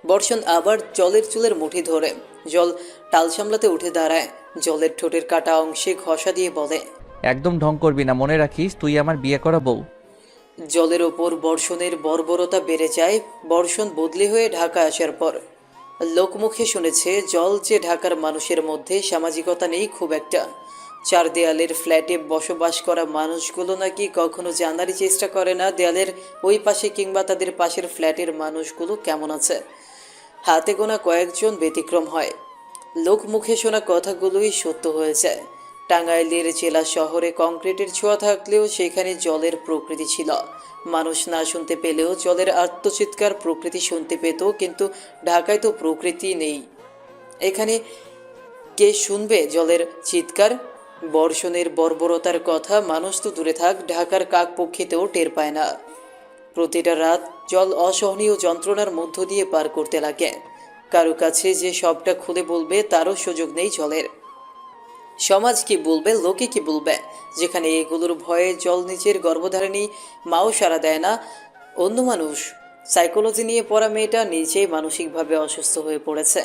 বর্ষণ আবার জলের চুলের মুঠি ধরে। জল টাল সামলাতে উঠে দাঁড়ায়। জলের ঠোঁটের কাটা অংশে ঘষা দিয়ে বলে, একদম ঢং করবি না, মনে রাখিস তুই আমার বিয়ে করা বউ। জলের ওপর বর্ষণের বর্বরতা বেড়ে যায় বর্ষণ বদলি হয়ে ঢাকা আসার পর। লোকমুখে শুনেছে জল যে ঢাকার মানুষের মধ্যে সামাজিকতা নেই খুব একটা। চার দেয়ালের ফ্ল্যাটে বসবাস করা মানুষগুলো নাকি কখনো জানারই চেষ্টা করে না দেয়ালের ওই পাশে কিংবা তাদের পাশের ফ্ল্যাটের মানুষগুলো কেমন আছে। হাতে গোনা কয়েকজন ব্যতিক্রম হয়। লোকমুখে শোনা কথাগুলোই সত্য হয়ে যায়। টাঙ্গাইলের জেলা শহরে কংক্রিটের ছোঁয়া থাকলেও সেখানে জলের প্রকৃতি ছিল। মানুষ না শুনতে পেলেও জলের আত্মচিৎকার প্রকৃতি শুনতে পেত, কিন্তু ঢাকায় তো প্রকৃতি নেই। এখানে কে শুনবে জলের চিৎকার? বর্ষণের বর্বরতার কথা মানুষ তো দূরে থাক, ঢাকার কাকপক্ষীতেও টের পায় না। প্রতিটা রাত জল অসহনীয় যন্ত্রণার মধ্য দিয়ে পার করতে লাগে। কারো কাছে যে সবটা খুলে বলবে তারও সুযোগ নেই জলের। সমাজ কি বলবে, লোকে কি বলবে? যেখানে এগুলোর ভয়ে জল নিজের গর্ভধারিণী মাও সাড়া দেয় না, অন্য মানুষ। সাইকোলজি নিয়ে পড়া মেয়েটা নিজেই মানসিকভাবে অসুস্থ হয়ে পড়েছে।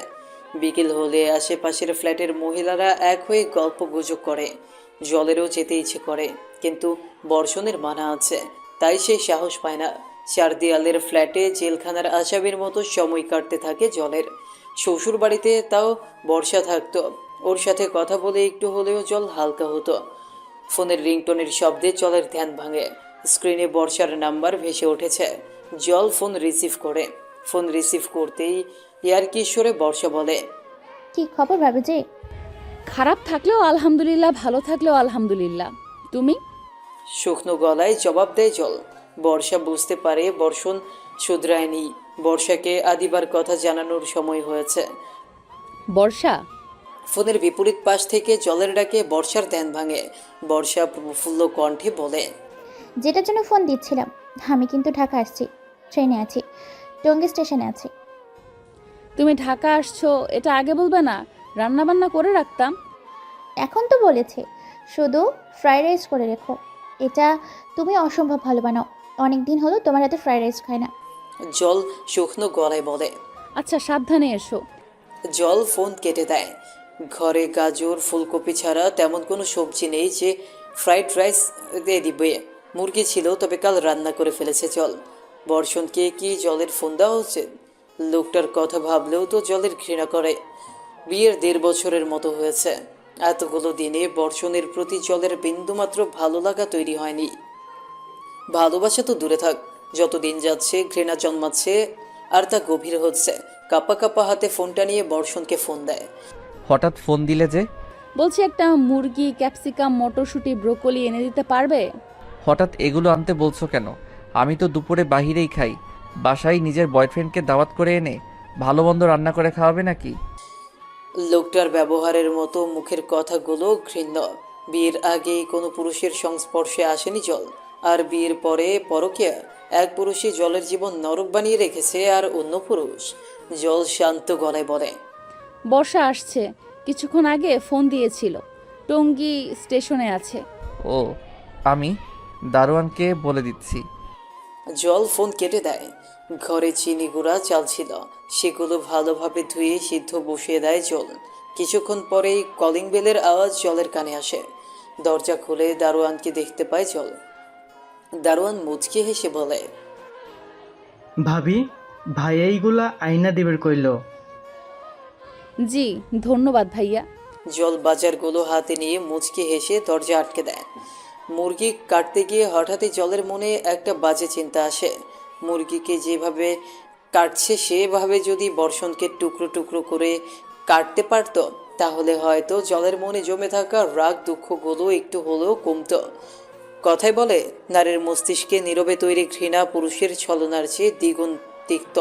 বিকেল হলে আশেপাশের ফ্ল্যাটের মহিলারা এক হয়ে গল্প গুজব করে। জলেরও যেতে ইচ্ছে করে, কিন্তু বর্ষণের মানা আছে, তাই সে সাহস পায় না। চার দেয়ালের ফ্ল্যাটে জেলখানার আসামির মতো সময় কাটতে থাকে জলের। শ্বশুর বাড়িতে তাও বর্ষা থাকতো, ওর সাথে কথা বলে একটু হলেও জল হালকা হতো। ফোনের রিংটোনের শব্দে জলের ধ্যান ভাঙে। স্ক্রিনে বর্ষার নাম্বার ভেসে উঠেছে। জল ফোন রিসিভ করে। ফোন রিসিভ করতেই ইয়ার্কি সুরে বর্ষা বলে, কি খবর ভাবিজি? খারাপ থাকলেও আলহামদুলিল্লাহ, ভালো থাকলেও আলহামদুলিল্লাহ। তুমি? শুকনো গলায় জবাব দেয় জল। বর্ষা বুঝতে পারে বর্ষণ শুধরায়নি। বর্ষাকে আদিবার কথা জানানোর সময় হয়েছে। বর্ষা? ফোনের বিপরীত পাশ থেকে জলের ডাকে বর্ষার ধ্যান ভাঙে। বর্ষা প্রফুল্ল কণ্ঠে বলে, যেটার জন্য ফোন দিচ্ছিলাম, আমি কিন্তু ঢাকা আসছি, ট্রেনে আছি, টঙ্গী স্টেশনে আছি। তুমি ঢাকা আসছো এটা আগে বলবে না? রান্না বান্না করে রাখতাম। এখন তো বলেছে শুধু ফ্রাইড রাইস করে রেখো। এটা তুমি অসম্ভব ভালো বানাও, অনেক দিন হলো তোমার হাতে ফ্রাইড রাইস খাই না। জল শুকনো গলায় বলে। আচ্ছা, সাবধানে এসো। জল ফোন কেটে দেয়। ঘরে গাজর ফুলকপি ছাড়া তেমন কোনো সবজি নেই যে ফ্রাইড রাইস দিয়ে দিবে। মুরগি ছিল, তবে কাল রান্না করে ফেলেছে জল। বর্ষণকে কি জলের ফোন দেওয়া উচিত? লোকটার কথা ভাবলেও তো জলের ঘৃণা করে। বিয়ের 1.5 বছরের মতো হয়েছে। এতগুলো দিনে বর্ষণের প্রতি জলের বিন্দুমাত্র ভালো লাগা তৈরি হয়নি। ভালোবাসা তো দূরে থাক, যত দিন যাচ্ছে ঘৃণা জন্মাচ্ছে আর তা গভীর হচ্ছে। কাপা কাপা হাতে ফোনটা নিয়ে বর্ষণকে ফোন দেয়। হঠাৎ ফোন দিলে যে? বলছি একটা মুরগি, ক্যাপসিকাম, মটরশুঁটি, ব্রোকলি এনে দিতে পারবে? হঠাৎ এগুলো আনতে বলছো কেন? আমি তো দুপুরে বাহিরেই খাই। বাসায় নিজের বয়ফ্রেন্ডকে দাওয়াত করে এনে ভালো মন্দ রান্না করে খাওয়াবে নাকি? লোকটার ব্যবহারের মতো মুখের কথাগুলো ঘৃণ্য। বিয়ের আগে কোনো পুরুষের সংস্পর্শে আসেনি জল, আর বিয়ের পরে পরকীয়া। এক পুরুষই জলের জীবন নরক বানিয়ে রেখেছে, আর অন্য পুরুষ। জল শান্ত গলায় বলে, বর্ষা আসছে, কিছুক্ষণ আগে ফোন দিয়েছিল, টঙ্গী স্টেশনে আছে। ও, আমি দারোয়ানকে বলে দিচ্ছি। জল ফোন কেটে দেয়। ঘরে চিনি গুঁড়া চাল ছিল, সেগুলো ভালোভাবে ধুয়ে সিদ্ধ বসিয়ে দেয় জল। কিছুক্ষণ পরেই কলিং বেলের আওয়াজ জলের কানে আসে। দরজা খুলে দারোয়ানকে দেখতে পায় জল। দারোয়ান মুচকি হেসে বলে, ভাবি, ভাই এইগুলা আইনা দিবের কইল। জি ধন্যবাদ ভাইয়া। জল বাজারগুলো হাতে নিয়ে মুচকি হেসে দরজা আটকে দেয়। মুরগি কাটতে গিয়ে হঠাৎই জলের মনে একটা বাজে চিন্তা আসে। মুরগিকে যেভাবে কাটছে সেভাবে যদি বর্ষণকে টুকরো টুকরো করে কাটতে পারতো, তাহলে হয়তো জলের মনে জমে থাকা রাগ দুঃখগুলো একটু হলেও কমতো। কথাই বলে, নারীর মস্তিষ্কে নীরবে তৈরি ঘৃণা পুরুষের ছলনার চেয়ে দ্বিগুণ তিক্ত।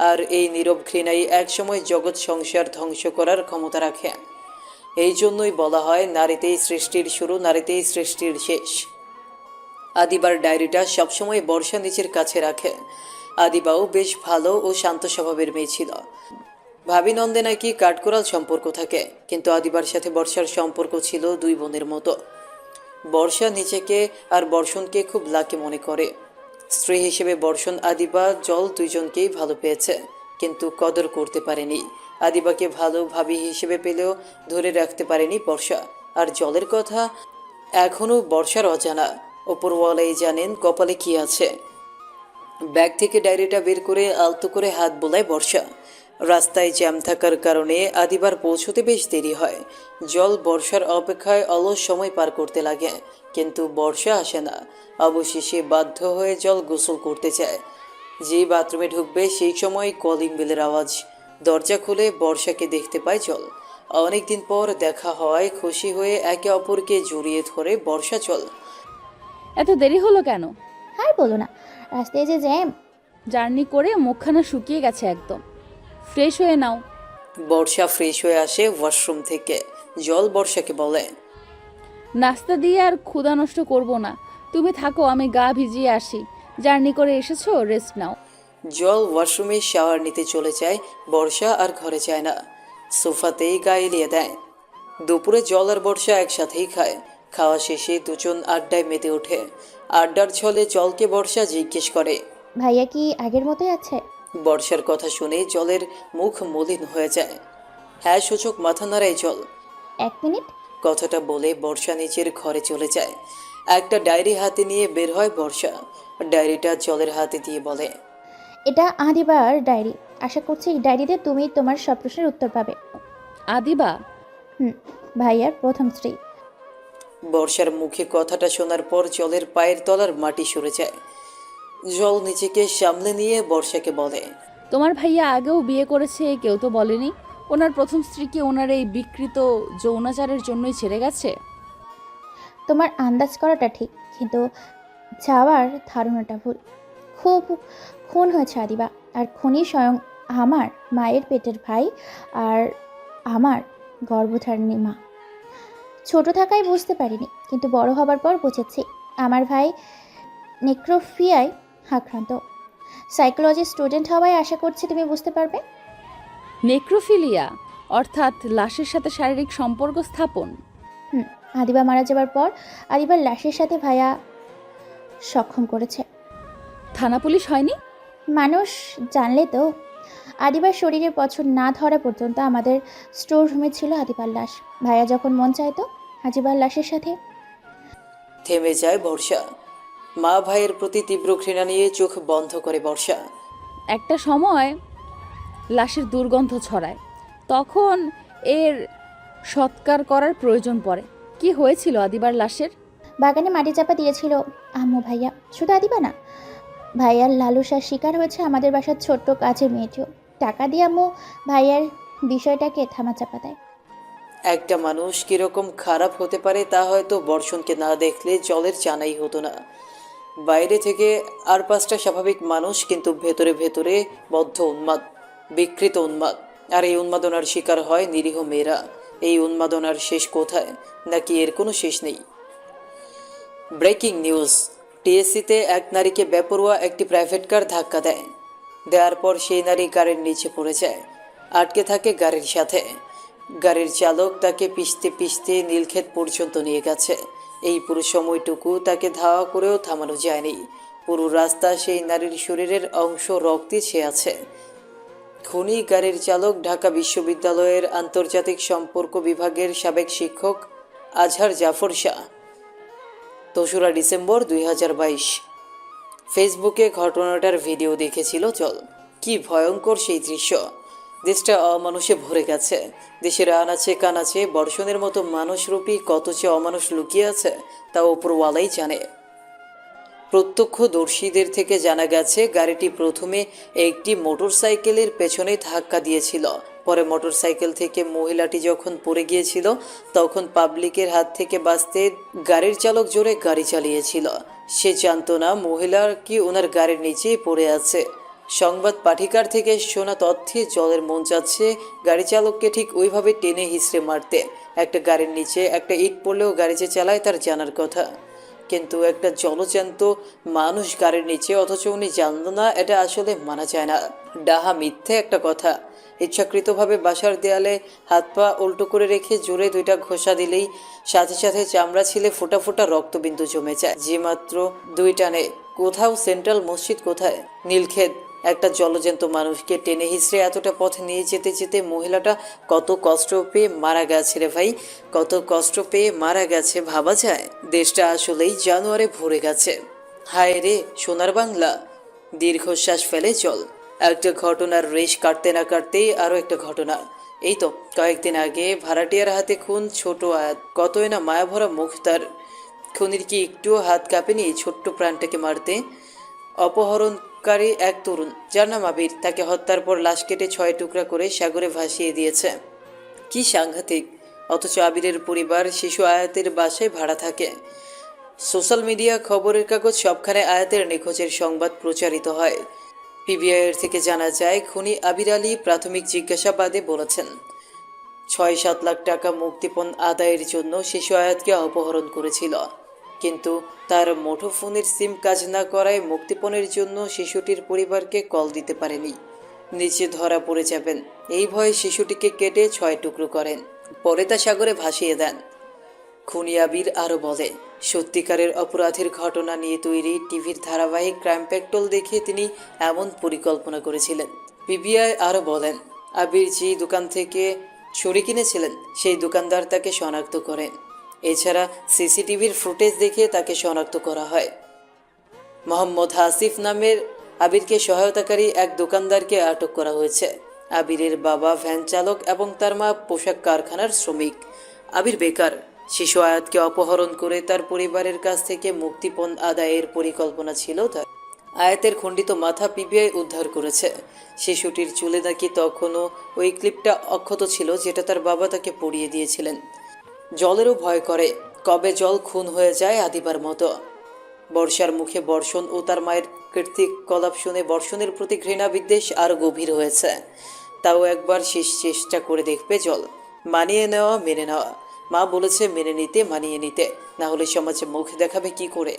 আর এই নীরব ঘৃণাই একসময় জগৎ সংসার ধ্বংস করার ক্ষমতা রাখে। এই জন্যই বলা হয়, নারীতেই সৃষ্টির শুরু, নারীতেই সৃষ্টির শেষ। আদিবার ডায়েরিটা সবসময় বর্ষা নিজের কাছে রাখে। আদিবাও বেশ ভালো ও শান্ত স্বভাবের মেয়ে ছিল। ভাবি নন্দে নাকি কাঠকোড়াল সম্পর্ক থাকে, কিন্তু আদিবার সাথে বর্ষার সম্পর্ক ছিল দুই বোনের মতো। বর্ষা নিজেকে আর বর্ষণকে খুব লাকি মনে করে। স্ত্রী হিসেবে বর্ষণ আদিবা জল দুইজনকেই ভালো পেয়েছে, কিন্তু কদর করতে পারেনি। আদিবাকে ভালো ভাবি হিসেবে পেলেও ধরে রাখতে পারেনি বর্ষা। আর জলের কথা এখনও বর্ষার অজানা। ওপরওয়ালাই জানেন কপালে কি আছে। ব্যাগ থেকে ডায়েরিটা বের করে আলতো করে হাত বোলায় বর্ষা। রাস্তায় জ্যাম থাকার কারণে আদিবার পৌঁছতে বেশ দেরি হয়। জল বর্ষার অপেক্ষায় অলস সময় পার করতে লাগে, কিন্তু বর্ষা আসে না। অবশেষে বাধ্য হয়ে জল গোসল করতে চায়। যেই বাথরুমে ঢুকবে সেই সময় কলিং বেলের আওয়াজ। দরজা খুলে বর্ষাকে দেখতে পায় জল। অনেকদিন পর দেখা হওয়ায় খুশি হয়ে একে অপরকে জড়িয়ে ধরে বর্ষা। জল, এত দেরি হলো কেন? আর বলো না, রাস্তায় যে জ্যাম। জার্নি করে মুখখানা শুকিয়ে গেছে একদম, ফ্রেশ হয়ে নাও। বর্ষা ফ্রেশ হয়ে আসে ওয়াশরুম থেকে। জল বর্ষাকে বলে, নাস্তা দিয়ে আর ক্ষুধা নষ্ট করব না, তুমি থাকো, আমি গা ভিজিয়ে আসি। জার্নি করে এসেছো, রেস্ট নাও। জল ওয়াশরুমে শাওয়ার নিতে চলে যায়। বর্ষা আর ঘরে যায় না, সোফাতেই গা এলিয়ে দেয়। দুপুরে জল আর বর্ষা একসাথেই খায়। খাওয়া শেষে দুজন আড্ডায় মেতে ওঠে। আড্ডার ছলে জলকে বর্ষা জিজ্ঞেস করে। ভাইয়া কি আগের মতোই আছে? বর্ষার কথা শুনে জলের মুখ মলিন হয়ে যায়। হ্যাঁ সূচক মাথা নাড়ায় জল। 1 মিনিট। কথাটা বলে বর্ষা নিজের ঘরে চলে যায়। একটা ডায়েরি হাতে নিয়ে বের হয় বর্ষা। ডায়েরিটা জলের হাতে দিয়ে বলে, এটা আদিবার ডায়েরি। আশা করছি এই ডায়েরিতে তুমি তোমার সব প্রশ্নের উত্তর পাবে। আদিবা? ভাইয়ার প্রথম স্ত্রী। বর্ষার মুখে কথাটা শোনার পর জলের পায়ের তলার মাটি সরে যায়। জল নিজেকে সামলে নিয়ে বর্ষাকে বলে, তোমার ভাইয়া আগেও বিয়ে করেছে, কেউ তো বলেনি? ওনার প্রথম স্ত্রী কি ওনার এই বিকৃত যৌনাচারের জন্যই ছেড়ে গেছে? তোমার আন্দাজ করাটা ঠিক, কিন্তু যাওয়ার ধারণাটা ভুল। খুব খুন হয়েছে আদিবা, আর খুনি স্বয়ং আমার মায়ের পেটের ভাই আর আমার গর্ভধারিণী মা। ছোট থাকায় বুঝতে পারিনি, কিন্তু বড় হবার পর বুঝেছি আমার ভাই নেক্রোফিয়ায় আক্রান্ত। সাইকোলজি স্টুডেন্ট হওয়ায় আশা করছি তুমি বুঝতে পারবে। নেক্রোফিলিয়া অর্থাৎ লাশের সাথে শারীরিক সম্পর্ক স্থাপন। আদিবা মারা যাবার পর আদিবার লাশের সাথে ভাইয়া সক্ষম করেছে। থানা পুলিশ হয়নি? মানুষ জানলে তো। আদিবার শরীরের পছন্দ না ধরা পর্যন্ত আমাদের স্টোর রুমে ছিল আদিবার লাশ। ভাইয়া যখন মন চাইতো আদিবার লাশের সাথে। থেমে যায় বর্ষা। মা ভাইয়ের প্রতি তীব্র ঘৃণা নিয়ে চোখ বন্ধ করে বর্ষা। একটা সময় লাশের দুর্গন্ধ ছড়ায়, তখন এর সৎকার করার প্রয়োজন পড়ে। কি হয়েছিল আদিবার লাশের? বাগানে মাটি চাপা দিয়েছিল আম্মু ভাইয়া। শুধু আদিবা না, ভাইয়ার লালসার শিকার হয়েছে আমাদের বাসার ছোট্ট কাজের মেয়েটিও। টাকা দিয়ে আম্মু ভাইয়ার বিষয়টাকে থামাচাপা দেয়। একটা মানুষ কিরকম খারাপ হতে পারে তা হয়তো বর্ষণকে না দেখলে জলের জানাই হতো না। বাইরে থেকে আর 5টা স্বাভাবিক মানুষ, কিন্তু ভেতরে ভেতরে বদ্ধ উন্মাদ, বিকৃত উন্মাদ। আর এই উন্মাদনার শিকার হয় নিরীহ মেয়েরা। এই উন্মাদনার শেষ কোথায়, নাকি এর কোনো শেষ নেই? Breaking news. টিএসসিতে এক নারীকে বেপরোয়া একটি প্রাইভেট কার ধাক্কা দেয়। দেওয়ার পর সেই নারী গাড়ির নিচে পড়ে যায়, আটকে থাকে গাড়ির সাথে। গাড়ির চালক তাকে পিষতে পিষতে নীলক্ষেত পর্যন্ত নিয়ে গেছে। এই পুরো সময়টুকু তাকে ধাওয়া করেও থামানো যায়নি। পুরো রাস্তা সেই নারীর শরীরের অংশ রক্তে ছেয়ে আছে। খুনি গাড়ির চালক ঢাকা বিশ্ববিদ্যালয়ের আন্তর্জাতিক সম্পর্ক বিভাগের সাবেক শিক্ষক আজহার জাফর শাহ। 2রা ডিসেম্বর 2022। ফেসবুকে ঘটনাটার ভিডিও দেখেছিল জল। কি ভয়ঙ্কর সেই দৃশ্য! দেশটা অমানুষে ভরে গেছে। দেশের আনাচে কানাচে বর্ষণের মতো মানুষরূপী কত যে অমানুষ লুকিয়ে আছে তা উপরওয়ালাই জানে। প্রত্যক্ষদর্শীদের থেকে জানা গেছে গাড়িটি প্রথমে একটি মোটরসাইকেলের পেছনে ধাক্কা দিয়েছিল। পরে মোটরসাইকেল থেকে মহিলাটি যখন পড়ে গিয়েছিল তখন পাবলিকের হাত থেকে বাঁচতে গাড়ির চালক জোরে গাড়ি চালিয়েছিল। সে জানতো না মহিলার কি ওনার গাড়ির নিচেই পড়ে আছে। সংবাদ পাঠিকার থেকে শোনা তথ্যে জলের মন যাচ্ছে গাড়ি চালককে ঠিক ওইভাবে টেনে হিঁচড়ে মারতে। একটা গাড়ির নিচে একটা ইট পড়লেও গাড়ি যে চালায় তার জানার কথা, কিন্তু একটা জলজ্যান্ত মানুষ গাড়ির নিচে, অথচ উনি জানতো না। এটা আসলে মানা যায় না, ডাহা মিথ্যে একটা কথা। ইচ্ছাকৃতভাবে বাসার দেয়ালে হাত পা উল্টো করে রেখে জোরে 2টা ঘষা দিলেই সাথে সাথে চামড়া ছিলে ফোঁটা ফোঁটা রক্তবিন্দু জমে যায়, যে মাত্র 2 টানে। কোথাও সেন্ট্রাল মসজিদ, কোথায় নীলক্ষেত। একটা জলজ্যান্ত মানুষকে টেনে হিঁচড়ে এতটা পথ নিয়ে যেতে যেতে মহিলাটা কত কষ্ট পেয়ে মারা গেছে রে ভাই, কত কষ্ট পেয়ে মারা গেছে ভাবা যায়? দেশটা আসলেই জানুয়ারে ভরে গেছে। হায় রে সোনার বাংলা। দীর্ঘশ্বাস ফেলে জল। একটা ঘটনার রেশ কাটতে না কাটতেই আরও একটা ঘটনা। এই তো কয়েকদিন আগে ভাড়াটিয়ার হাতে খুন ছোট আয়াত। কতই না মায়াভরা মুখ তার। খুনির কি একটুও হাত কাঁপেনি ছোট্ট প্রাণটাকে মারতে? অপহরণকারী এক তরুণ, যার নাম আবির, তাকে হত্যার পর লাশ কেটে 6 টুকরা করে সাগরে ভাসিয়ে দিয়েছে। কি সাংঘাতিক! অথচ আবিরের পরিবার শিশু আয়াতের বাসায় ভাড়া থাকে। সোশ্যাল মিডিয়া, খবরের কাগজ সবখানে আয়াতের নিখোঁজের সংবাদ প্রচারিত হয়। পিবিআইয়ের থেকে জানা যায় খুনি আবির আলী প্রাথমিক জিজ্ঞাসাবাদে বলেছেন ৬-৭ লাখ টাকা মুক্তিপণ আদায়ের জন্য শিশু আয়াতকে অপহরণ করেছিল, কিন্তু তার মুঠোফোনের সিম কাজ না করায় মুক্তিপণের জন্য শিশুটির পরিবারকে কল দিতে পারেনি। নিচে ধরা পড়ে যাবেন এই ভয়ে শিশুটিকে কেটে ৬ টুকরো করেন, পরে তা সাগরে ভাসিয়ে দেন। খুনি আবির আরও বলে, সত্যিকারের অপরাধের ঘটনা নিয়ে তৈরি টিভির ধারাবাহিক ক্রাইম পেট্রোল দেখে তিনি এমন পরিকল্পনা করেছিলেন। পিবিআই আরও বলেন, আবির যে দোকান থেকে ছুরি কিনেছিলেন সেই দোকানদার তাকে শনাক্ত করেন। এছাড়া সিসিটিভির ফুটেজ দেখে তাকে শনাক্ত করা হয়। মোহাম্মদ হাসিফ নামের আবিরকে সহায়তাকারী এক দোকানদারকে আটক করা হয়েছে। আবিরের বাবা ভ্যান চালক এবং তার মা পোশাক কারখানার শ্রমিক। আবির বেকার। শিশু আয়াতকে অপহরণ করে তার পরিবারের কাছ থেকে মুক্তিপণ আদায়ের পরিকল্পনা ছিল তার। আয়াতের খণ্ডিত মাথা পিবিআই উদ্ধার করেছে। শিশুটির চুলে নাকি তখনও ওই ক্লিপটা অক্ষত ছিল যেটা তার বাবা তাকে পড়িয়ে দিয়েছিলেন। জলেরও ভয় করে, কবে জল খুন হয়ে যায় আদিবার মতো। বর্ষার মুখে বর্ষণ ও তার মায়ের কীর্তিক কলাপ শুনে বর্ষণের প্রতি ঘৃণা বিদ্বেষ আরও গভীর হয়েছে। তাও একবার শেষ চেষ্টা করে দেখবে জল। মানিয়ে নেওয়া, মেনে নেওয়া। মা বলেছে মেনে নিতে, মানিয়ে নিতে, না হলে সমাজে মুখ দেখাবে কি করে।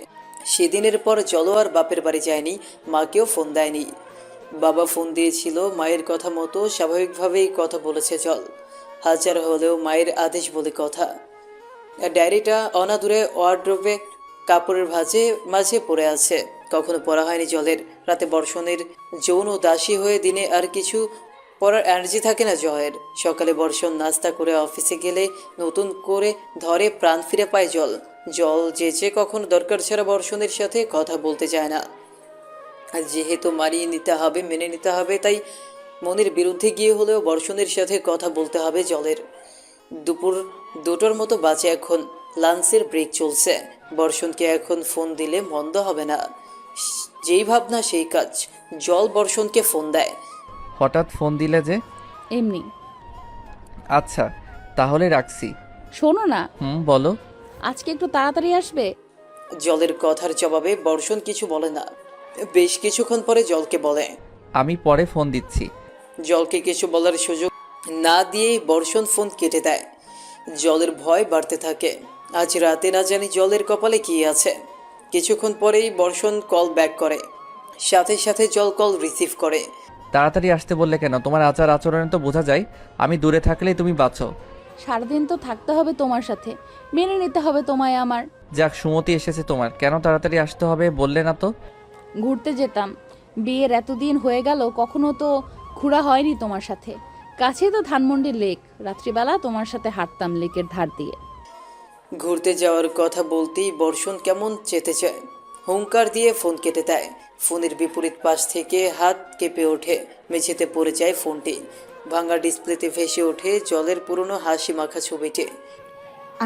সেদিনের পর জলও আর বাপের বাড়ি যায়নি, মাকেও ফোন দেয়নি। বাবা ফোন দিয়েছিল, মায়ের কথা মতো স্বাভাবিকভাবেই কথা বলেছে জল। হাজার হলেও মায়ের আদেশ বলে কথা। ডায়েরিটা অনাদূরে ওয়ার্ড্রোবে কাপড়ের মাঝে পড়ে আছে, কখনো পড়া হয়নি জলের। রাতে বর্ষণের যৌন দাসী হয়ে দিনে আর কিছু পড়ার এনার্জি থাকে না জয়ের। সকালে বর্ষণ নাস্তা করে অফিসে গেলে নতুন করে ধরে প্রাণ ফিরে পায় জল। জল যে কখনো দরকার ছাড়া বর্ষণের সাথে কথা বলতে চায় না। আর যেহেতু মানিয়ে নিতে হবে, মেনে নিতে হবে, তাই মনের বিরুদ্ধে গিয়ে হলেও বর্ষণের সাথে কথা বলতে হবে জলের। দুপুর 2টোর মতো বাজে এখন, লাঞ্চের ব্রেক চলছে। বর্ষণকে এখন ফোন দিলে মন্দ হবে না। যেই ভাবনা সেই কাজ। জল বর্ষণকে ফোন দেয়। হঠাৎ ফোন দিলে যে? এমনি। আচ্ছা, তাহলে রাখছি। শোনো না, বলো। আজকে একটু তাড়াতাড়ি আসবে? জলের কথার জবাবে বর্ষণ কিছু বলে না। বেশ কিছুক্ষণ পরে জলকে বলে, আমি পরে ফোন দিচ্ছি। জলকে কিছু বলার সুযোগ না দিয়েই বর্ষণ ফোন কেটে দেয়। জলের ভয় বাড়তে থাকে। আজ রাতে না জানি জলের কপালে কী আছে। কিছুক্ষণ পরেই বর্ষণ কল ব্যাক করে, সাথে সাথে জল কল রিসিভ করে। তাড়াতাড়ি আসতে বললে কেন? তোমার আচার আচরণে তো বোঝা যায় আমি দূরে থাকলেই তুমি বাঁচো। সারাদিন তো থাকতে হবে তোমার সাথে, মেনে নিতে হবে তোমায় আমার। যাক, সুমতি এসেছে তোমার, কেন তাড়াতাড়ি আসতে হবে বললে না তো? ঘুরতে যেতাম, বিয়ের এতদিন হয়ে গেল কখনো তো ঘোরা হয়নি তোমার সাথে। কাছে তো ধানমন্ডি লেক, রাত্রিবেলা তোমার সাথে হাঁটতাম লেকের ধার দিয়ে। ঘুরতে যাওয়ার কথা বলতেই বর্ষণ কেমন চেতে যায়, হুঙ্কার দিয়ে ফোন কেটে দেয়। ফোনের বিপরীত পাশ থেকে হাত কেঁপে ওঠে, মেঝেতে পড়ে যায় ফোনটি। ভাঙা ডিসপ্লেতে ভেসে ওঠে জলের পুরনো হাসি মাখা ছবিটি।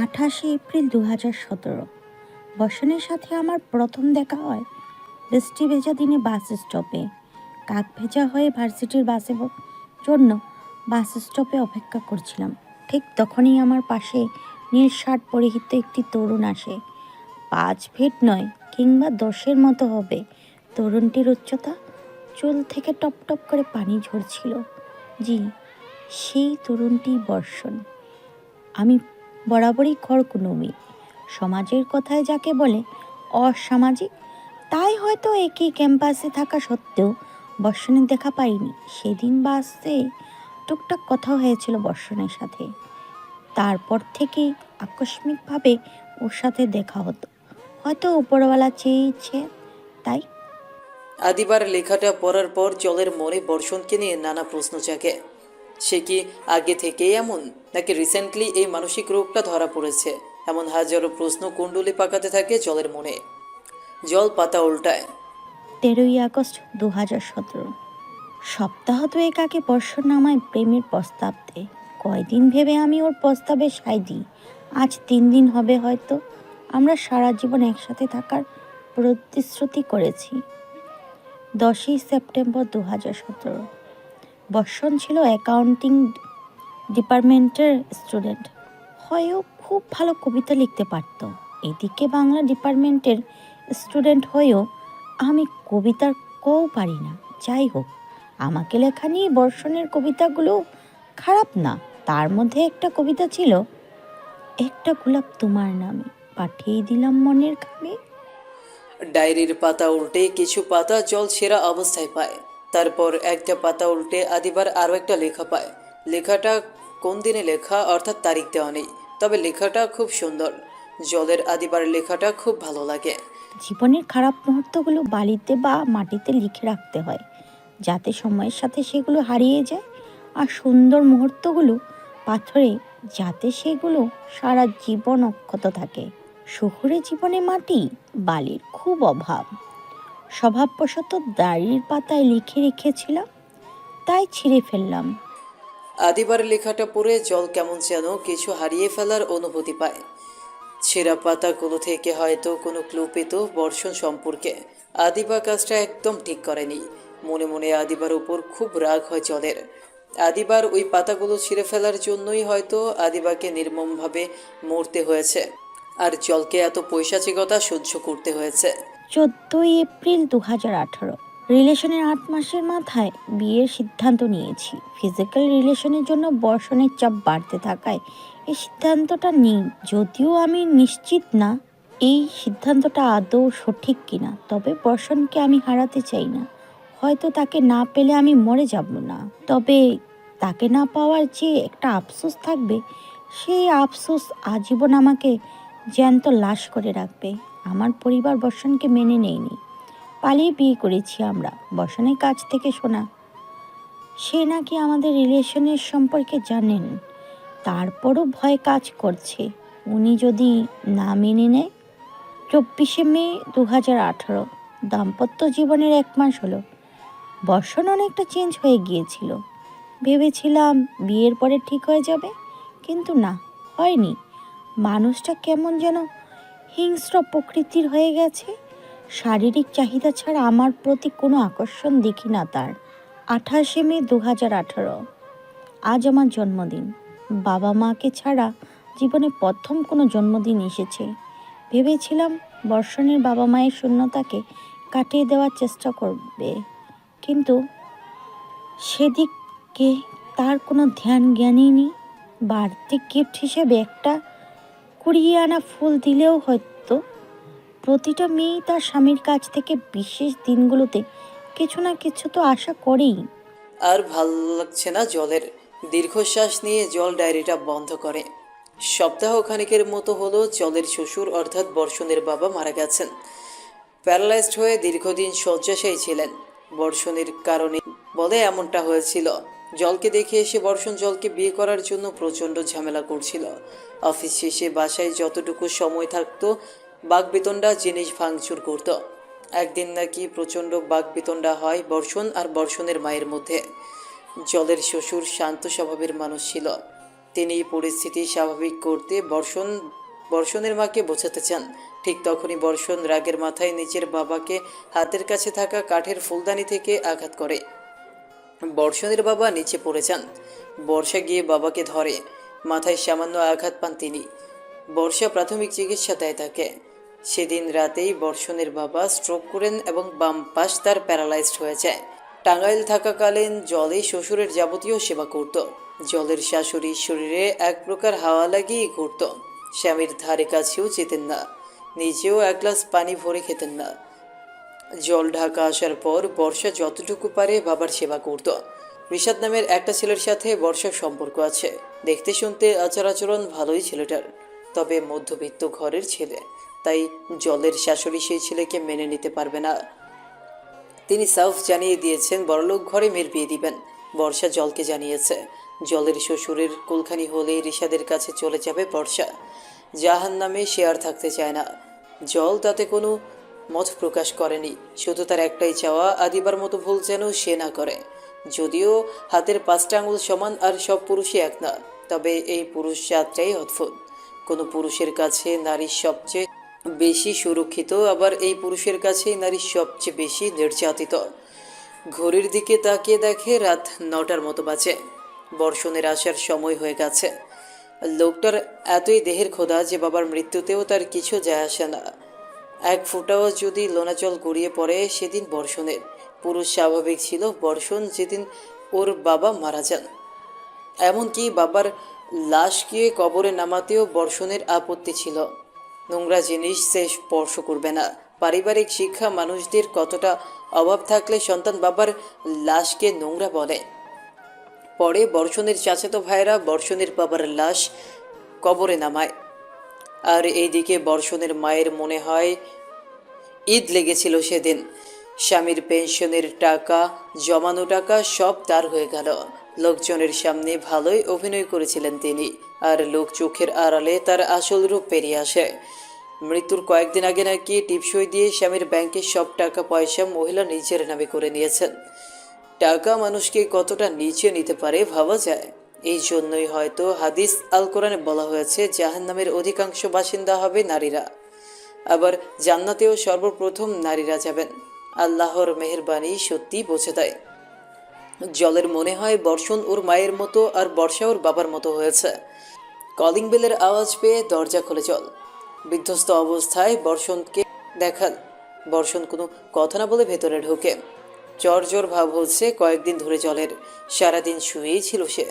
28 এপ্রিল 2017। বর্ষণের সাথে আমার প্রথম দেখা হয় বৃষ্টি ভেজা দিনে বাস স্টপে। কাক ভেজা হয়ে ভার্সিটির বাসের জন্য বাস স্টপে অপেক্ষা করছিলাম। ঠিক তখনই আমার পাশে নীল শার্ট পরিহিত একটি তরুণ আসে। 5 ফিট নয় কিংবা 10-এর মতো হবে তরুণটির উচ্চতা। চুল থেকে টপ টপ করে পানি ঝরছিল। জি, সেই তরুণটি বর্ষণ। আমি বরাবরই খড়কুনমি। সমাজের কথায় যাকে বলে অসামাজিক, তাই হয়তো একই ক্যাম্পাসে থাকা সত্ত্বেও বর্ষণের দেখা পাইনি। সেদিন বাসে টুকটাক কথা হয়েছিল বর্ষণের সাথে। তারপর থেকেই আকস্মিকভাবে ওর সাথে দেখা হতো, হয়তো উপরওয়ালা চেয়েছে তাই। আদিবার লেখাটা পড়ার পর জলের মনে বর্ষণকে নিয়ে নানা প্রশ্ন জাগে। সে কি আগে থেকেই এমন, নাকি রিসেন্টলি এই মানসিক রোগটা ধরা পড়েছে? এমন হাজারো প্রশ্ন কুণ্ডলি পাকাতে থাকে জলের মনে। জল পাতা উল্টায়। 13ই আগস্ট 2017। সপ্তাহ দুয়েক আগে বর্ষণ আমায় প্রেমের প্রস্তাব দেয়। কয়দিন ভেবে আমি ওর প্রস্তাবে সায় দিই। আজ 3 দিন হবে হয়তো। আমরা সারা জীবন একসাথে থাকার প্রতিশ্রুতি করেছি। 10ই সেপ্টেম্বর 2017। বর্ষণ ছিল অ্যাকাউন্টিং ডিপার্টমেন্টের স্টুডেন্ট। হয়ও খুব ভালো কবিতা লিখতে পারত। এদিকে বাংলা ডিপার্টমেন্টের স্টুডেন্ট হয়েও আমি কবিতার কও পারি না। যাই হোক, আমাকে লেখা নিয়ে বর্ষণের কবিতাগুলো খারাপ না। তার মধ্যে একটা কবিতা ছিল, একটা গোলাপ তোমার নামে পাঠিয়ে দিলাম মনের খামে। ডায়েরির পাতা উল্টে কিছু পাতা জল ছেঁড়া অবস্থায় পায়। তারপর একটা পাতা উল্টে আদিবার আরও একটা লেখা পায়। লেখাটা কোন দিনে লেখা অর্থাৎ তারিখ দেওয়া নেই, তবে লেখাটা খুব সুন্দর। জলের আদিবার লেখাটা খুব ভালো লাগে। জীবনের খারাপ মুহূর্তগুলো বালিতে বা মাটিতে লিখে রাখতে হয়, যাতে সময়ের সাথে সেগুলো হারিয়ে যায়। আর সুন্দর মুহূর্তগুলো পাথরে, যাতে সেগুলো সারা জীবন অক্ষত থাকে। শহুরে জীবনে মাটি বালির খুব অভাব। স্বভাববশত ডায়েরির পাতায় লিখে রেখেছিলাম, তাই ছিঁড়ে ফেললাম। আদিবার লেখাটা পড়ে জল কেমন যেন কিছু হারিয়ে ফেলার অনুভূতি পায়। ছেঁড়া পাতাগুলো থেকে হয়তো কোনো ক্লু পেত বর্ষণ সম্পর্কে। আদিবা কাজটা একদম ঠিক করেনি। মনে মনে আদিবার উপর খুব রাগ হয় জলের। আদিবার ওই পাতাগুলো ছিঁড়ে ফেলার জন্যই হয়তো আদিবাকে নির্মমভাবে মরতে হয়েছে, আর জলকে এত পৈশাচিকতা সহ্য করতে হয়েছে। 14 এপ্রিল 2018। রিলেশনের 8 মাসের মাথায় বিয়ের সিদ্ধান্ত নিয়েছি। ফিজিক্যাল রিলেশনের জন্য বর্ষণের চাপ বাড়তে থাকায় এই সিদ্ধান্তটা নিই। যদিও আমি নিশ্চিত না এই সিদ্ধান্তটা আদৌ সঠিক কিনা, তবে বর্ষণকে আমি হারাতে চাই না। হয়তো তাকে না পেলে আমি মরে যাব না, তবে তাকে না পাওয়ার যে একটা আফসোস থাকবে, সেই আফসোস আজীবন আমাকে জ্যান্ত লাশ করে রাখবে। আমার পরিবার বর্ষণকে মেনে নেয়নি। পালিয়ে বিয়ে করেছি আমরা। বর্ষণের কাছ থেকে শোনা, সে নাকি আমাদের রিলেশনের সম্পর্কে জানেন। তারপরও ভয় কাজ করছে, উনি যদি না মেনে নেয়। 24 মে 2018। দাম্পত্য জীবনের 1 মাস হলো। বর্ষণ অনেকটা চেঞ্জ হয়ে গিয়েছিল। ভেবেছিলাম বিয়ের পরে ঠিক হয়ে যাবে, কিন্তু না, হয়নি। মানুষটা কেমন যেন হিংস্র প্রকৃতির হয়ে গেছে। শারীরিক চাহিদা ছাড়া আমার প্রতি কোনো আকর্ষণ দেখি না তার। 28 মে 2018। আজ আমার জন্মদিন। বাবা মাকে ছাড়া জীবনে প্রথম কোনো জন্মদিন এসেছে। ভেবেছিলাম বর্ষণের বাবা মায়ের শূন্যতাকে কাটিয়ে দেওয়ার চেষ্টা করবে, কিন্তু সেদিকে তার কোনো ধ্যান জ্ঞানই নেই। বাড়তি গিফট হিসেবে একটা কুড়িয়ে আনা ফুল দিলেও হয়তো। প্রতিটা মেয়েই তার স্বামীর কাছ থেকে বিশেষ দিনগুলোতে কিছু না কিছু তো আশা করেই। আর ভাল লাগছে না জলের। দীর্ঘশ্বাস নিয়ে জল ডায়েরিটা বন্ধ করে। সপ্তাহ খানিকের মতো হলো জলের শ্বশুর অর্থাৎ বর্ষণের বাবা মারা গেছেন। প্যারালাইজড হয়ে দীর্ঘদিন শয্যাশায়ী ছিলেন। বর্ষণের কারণে বলে এমনটা হয়েছিল। জলকে দেখে এসে বর্ষণ জলকে বিয়ে করার জন্য প্রচণ্ড ঝামেলা করছিল। অফিস শেষে বাসায় যতটুকু সময় থাকতো বাকবিতণ্ডা জিনিস ভাঙচুর করত। একদিন নাকি প্রচণ্ড বাকবিতণ্ডা হয় বর্ষণ আর বর্ষণের মায়ের মধ্যে। জলের শ্বশুর শান্ত স্বভাবের মানুষ ছিল। তিনি পরিস্থিতি স্বাভাবিক করতে বর্ষণের মাকে বোঝাতে চান। ঠিক তখনই বর্ষণ রাগের মাথায় নিজের বাবাকে হাতের কাছে থাকা কাঠের ফুলদানি থেকে আঘাত করে। বর্ষণের বাবা নিচে পড়ে যান। বর্ষা গিয়ে বাবাকে ধরে। মাথায় সামান্য আঘাত পান তিনি। বর্ষা প্রাথমিক চিকিৎসা দেয় তাকে। সেদিন রাতেই বর্ষণের বাবা স্ট্রোক করেন এবং বাম পাশ তার প্যারালাইজড হয়ে যায়। টাঙ্গাইল থাকাকালীন জলে শ্বশুরের যাবতীয় সেবা করত। জলের শাশুড়ির শরীরে এক প্রকার হাওয়া লাগিয়ে ঘুরত। স্বামীর ধারে কাছেও যেতেন না, নিজেও 1 গ্লাস পানি ভরে খেতেন না। জল ঢাকা আসার পর বর্ষা যতটুকু পারে বাবার সেবা করত। ঋষাদ নামের একটা ছেলের সাথে বর্ষার সম্পর্ক আছে। দেখতে শুনতে আচার আচরণ ভালোই ছেলেটার, তবে মধ্যবিত্ত ঘরের ছেলে, তাই জলের শাশুড়ি সেই ছেলেকে মেনে নিতে পারবে না। তিনি সাফ জানিয়ে দিয়েছেন বড়লোক ঘরে মেয়ের বিয়ে দিবেন। বর্ষা জলকে জানিয়েছে জলের শ্বশুরের কুলখানি হলে ঋষাদের কাছে চলে যাবে বর্ষা। জাহান্নামে সে আর থাকতে চায় না। জল তাতে কোনো মত প্রকাশ করেনি। শুধু তার একটাই চাওয়া, আদিবার মতো ভুল যেন সে না করে। যদিও হাতের 5টা আঙুল সমান আর সব পুরুষই এক না, তবে এই পুরুষ জাতটাই অদ্ভুত। কোনো পুরুষের কাছে নারী সবচেয়ে বেশি সুরক্ষিত, আবার এই পুরুষের কাছেই নারী সবচেয়ে বেশি নির্যাতিত। ঘড়ির দিকে তাকিয়ে দেখে রাত 9টার মতো বাজে। বর্ষণের আসার সময় হয়ে গেছে। লোকটার এতই দেহের ক্ষোধা যে বাবার মৃত্যুতেও তার কিছু যায় আসে না। এক ফোঁটাও যদি লোনা জল গড়িয়ে পড়ে সেদিন বর্ষণের। পুরুষ স্বাভাবিক ছিল বর্ষণ যেদিন ওর বাবা মারা যান। এমনকি বাবার লাশকে কবরে নামাতেও বর্ষণের আপত্তি ছিল। নোংরা জিনিস সে স্পর্শ করবে না। পারিবারিক শিক্ষা মানুষদের কতটা অভাব থাকলে সন্তান বাবার লাশকে নোংরা বলে। পরে বর্ষণের চাচাতো ভাইয়েরা বর্ষণের বাবার লাশ কবরে নামায়। আর এইদিকে বর্ষণের মায়ের মনে হয় ঈদ লেগেছিল সেদিন। স্বামীর পেনশনের টাকা, জমানো টাকা সব তার হয়ে গেল। লোকজনের সামনে ভালোই অভিনয় করেছিলেন তিনি, আর লোক চোখের আড়ালে তার আসল রূপ পেরিয়ে আসে। মৃত্যুর কয়েকদিন আগে নাকি টিপসই দিয়ে স্বামীর ব্যাংকের সব টাকা পয়সা মহিলা নিজের নামে করে নিয়েছেন। টাকা মানুষকে কতটা নিচে নিতে পারে ভাবা যায়। এই জন্যই হয়তো হাদিস আল কোরআনে বলা হয়েছে জাহান্নামের অধিকাংশ বাসিন্দা হবে নারীরা, আবার জান্নাতেও সর্বপ্রথম নারীরা যাবেন। আল্লাহর মেহেরবানি সত্যি বোঝে দেয়। জলের মনে হয় বর্ষণ ওর মায়ের মতো আর বর্ষা ওর বাবার মতো হয়েছে। কলিং বেলের আওয়াজ পেয়ে দরজা খুলে জল বিধ্বস্ত অবস্থায় বর্ষণকে দেখাল। বর্ষণ কোনো কথা না বলে ভেতরে ঢোকে। জ্বর ভাব হচ্ছে কয়েকদিন ধরে জলের। সারাদিন শুয়েই ছিল সে।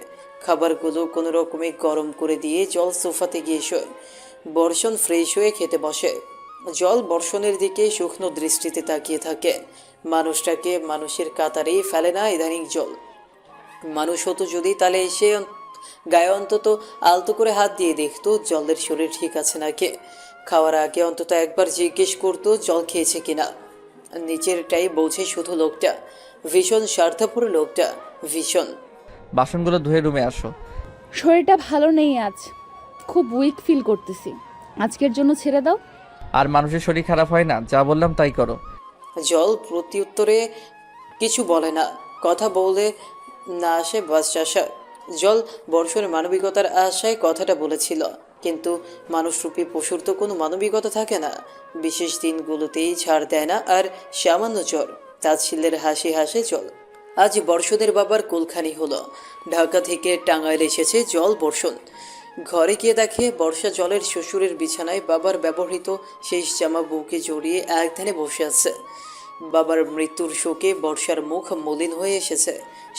খাবারগুলো কোনো রকমে গরম করে দিয়ে জল সোফাতে গিয়ে শোয়। বর্ষণ ফ্রেশ হয়ে খেতে বসে। জল বর্ষণের দিকে শুকনো দৃষ্টিতে তাকিয়ে থাকে। মানুষটাকে মানুষের কাতারেই ফেলে না ইদানিং জল। মানুষ হতো যদি তাহলে এসে গায়ে অন্তত আলতো করে হাত দিয়ে দেখতো জলের শরীর ঠিক আছে নাকি। খাওয়ার আগে অন্তত একবার জিজ্ঞেস করতো জল খেয়েছে কিনা। নিচেরটাই বোঝে শুধু লোকটা। ভীষণ স্বার্থপর লোকটা, ভীষণ। বাসনগুলো ধুয়ে রুমে আসো। শরীরটা ভালো নেই আজ, খুব উইক ফিল করতেছি। আজকের জন্য ছেড়ে দাও। আর মানুষের শরীর খারাপ হয় না, যা বললাম তাই করো। জল প্রত্যুত্তরে কিছু বলে না। কথা বলে না আসে বাস আসা। জল বর্ষণের মানবিকতার আশায় কথাটা বলেছিল, কিন্তু মানুষরূপী পশুর তো কোনো মানবিকতা থাকে না। বিশেষ দিনগুলোতেই ছাড় দেয় না। আর সামান্য জ্বর, তাচ্ছিল্যের হাসি হাসে জল। আজ বর্ষণের বাবার কুলখানি হলো। ঢাকা থেকে টাঙ্গাইল এসেছে জল বর্ষণ। ঘরে গিয়ে দেখে বর্ষা জলের শ্বশুরের বিছানায় বাবার ব্যবহৃত শেষ জামা বুকে জড়িয়ে একধানে বসে আছে। বাবার মৃত্যুর শোকে বর্ষার মুখ মলিন হয়ে এসেছে।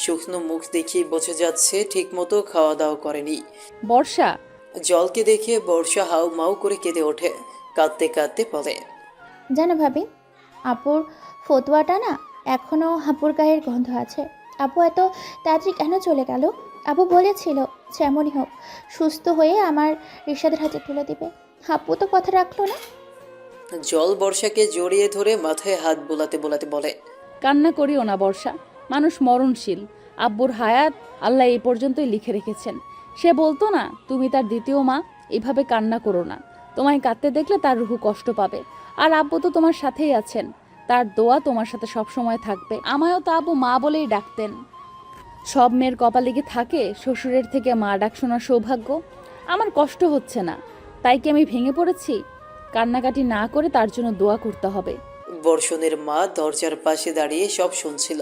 শুকনো মুখ দেখিয়ে বোঝা যাচ্ছে ঠিকমতো খাওয়া দাওয়া করেনি। বর্ষা, জলকে দেখে বর্ষা হাউ মাউ করে কেঁদে ওঠে। কাঁদতে কাঁদতে বলে, জানো ভাবি, আপুর ফতুয়াটা না এখনও আপুর গায়ের গন্ধ আছে। আপু এত তাড়াতাড়ি কেন চলে গেল? আপু বলেছিল যেমনই হোক সুস্থ হয়ে আমার রিশাদের হাতে তুলে দিবে। আপু তো কথা রাখলো না। জল বর্ষাকে জড়িয়ে ধরে মাথায় হাত বোলাতে বোলাতে বলে, কান্না করিও না বর্ষা, মানুষ মরণশীল। আব্বুর হায়াত আল্লাহ এই পর্যন্তই লিখে রেখেছেন। সে বলতো না তুমি তার দ্বিতীয় মা, এভাবে কান্না করো না। তোমায় কাঁদতে দেখলে তার রুহু কষ্ট পাবে। আর আব্বু তো তোমার সাথেই আছেন, তার দোয়া তোমার সাথে সব সময় থাকবে। আমায়ও তো আব্বু মা বলেই ডাকতেন। সব মেয়ের কপালে কি থাকে শ্বশুরের থেকে মা ডাক শোনার সৌভাগ্য? আমার কষ্ট হচ্ছে না, তাই কি আমি ভেঙে পড়েছি? কান্নাকাটি না করে তার জন্য দোয়া করতে হবে। বর্ষণের মা দরজার পাশে দাঁড়িয়ে সব শুনছিল।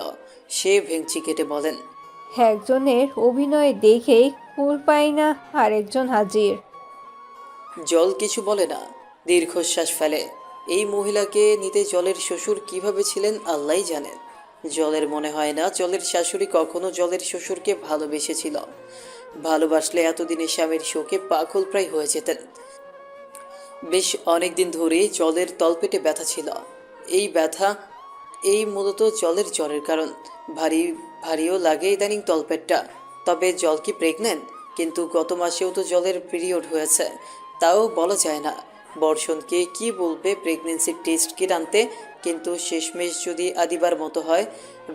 সে ভেঙচি কেটে বলেন, একজনের অভিনয় দেখেই কুল পাই না আরেকজন হাজির। জল কিছু বলে না, দীর্ঘশ্বাস ফেলে। এই মহিলাকে নিতে জলের শ্বশুর কিভাবে ছিলেন আল্লাহই জানেন। জলের মনে হয় না জলের শাশুড়ি কখনো জলের শ্বশুরকে ভালোবেসেছিল। ভালোবাসলে এতদিনে স্বামীর শোকে পাগল প্রায় হয়ে যেতেন। বেশ অনেকদিন ধরেই জলের তলপেটে ব্যথা ছিল। এই ব্যথা মূলত জলের জ্বরের কারণ। ভারীও লাগে ইদানিং তলপেটটা। তবে জল কি প্রেগনেন্ট? কিন্তু গত মাসেও তো জলের পিরিয়ড হয়েছে, তাও বলা যায় না। বর্ষণকে কি বলবে প্রেগনেন্সির টেস্ট কিট আনতে? কিন্তু শেষমেশ যদি আদিবার মতো হয়।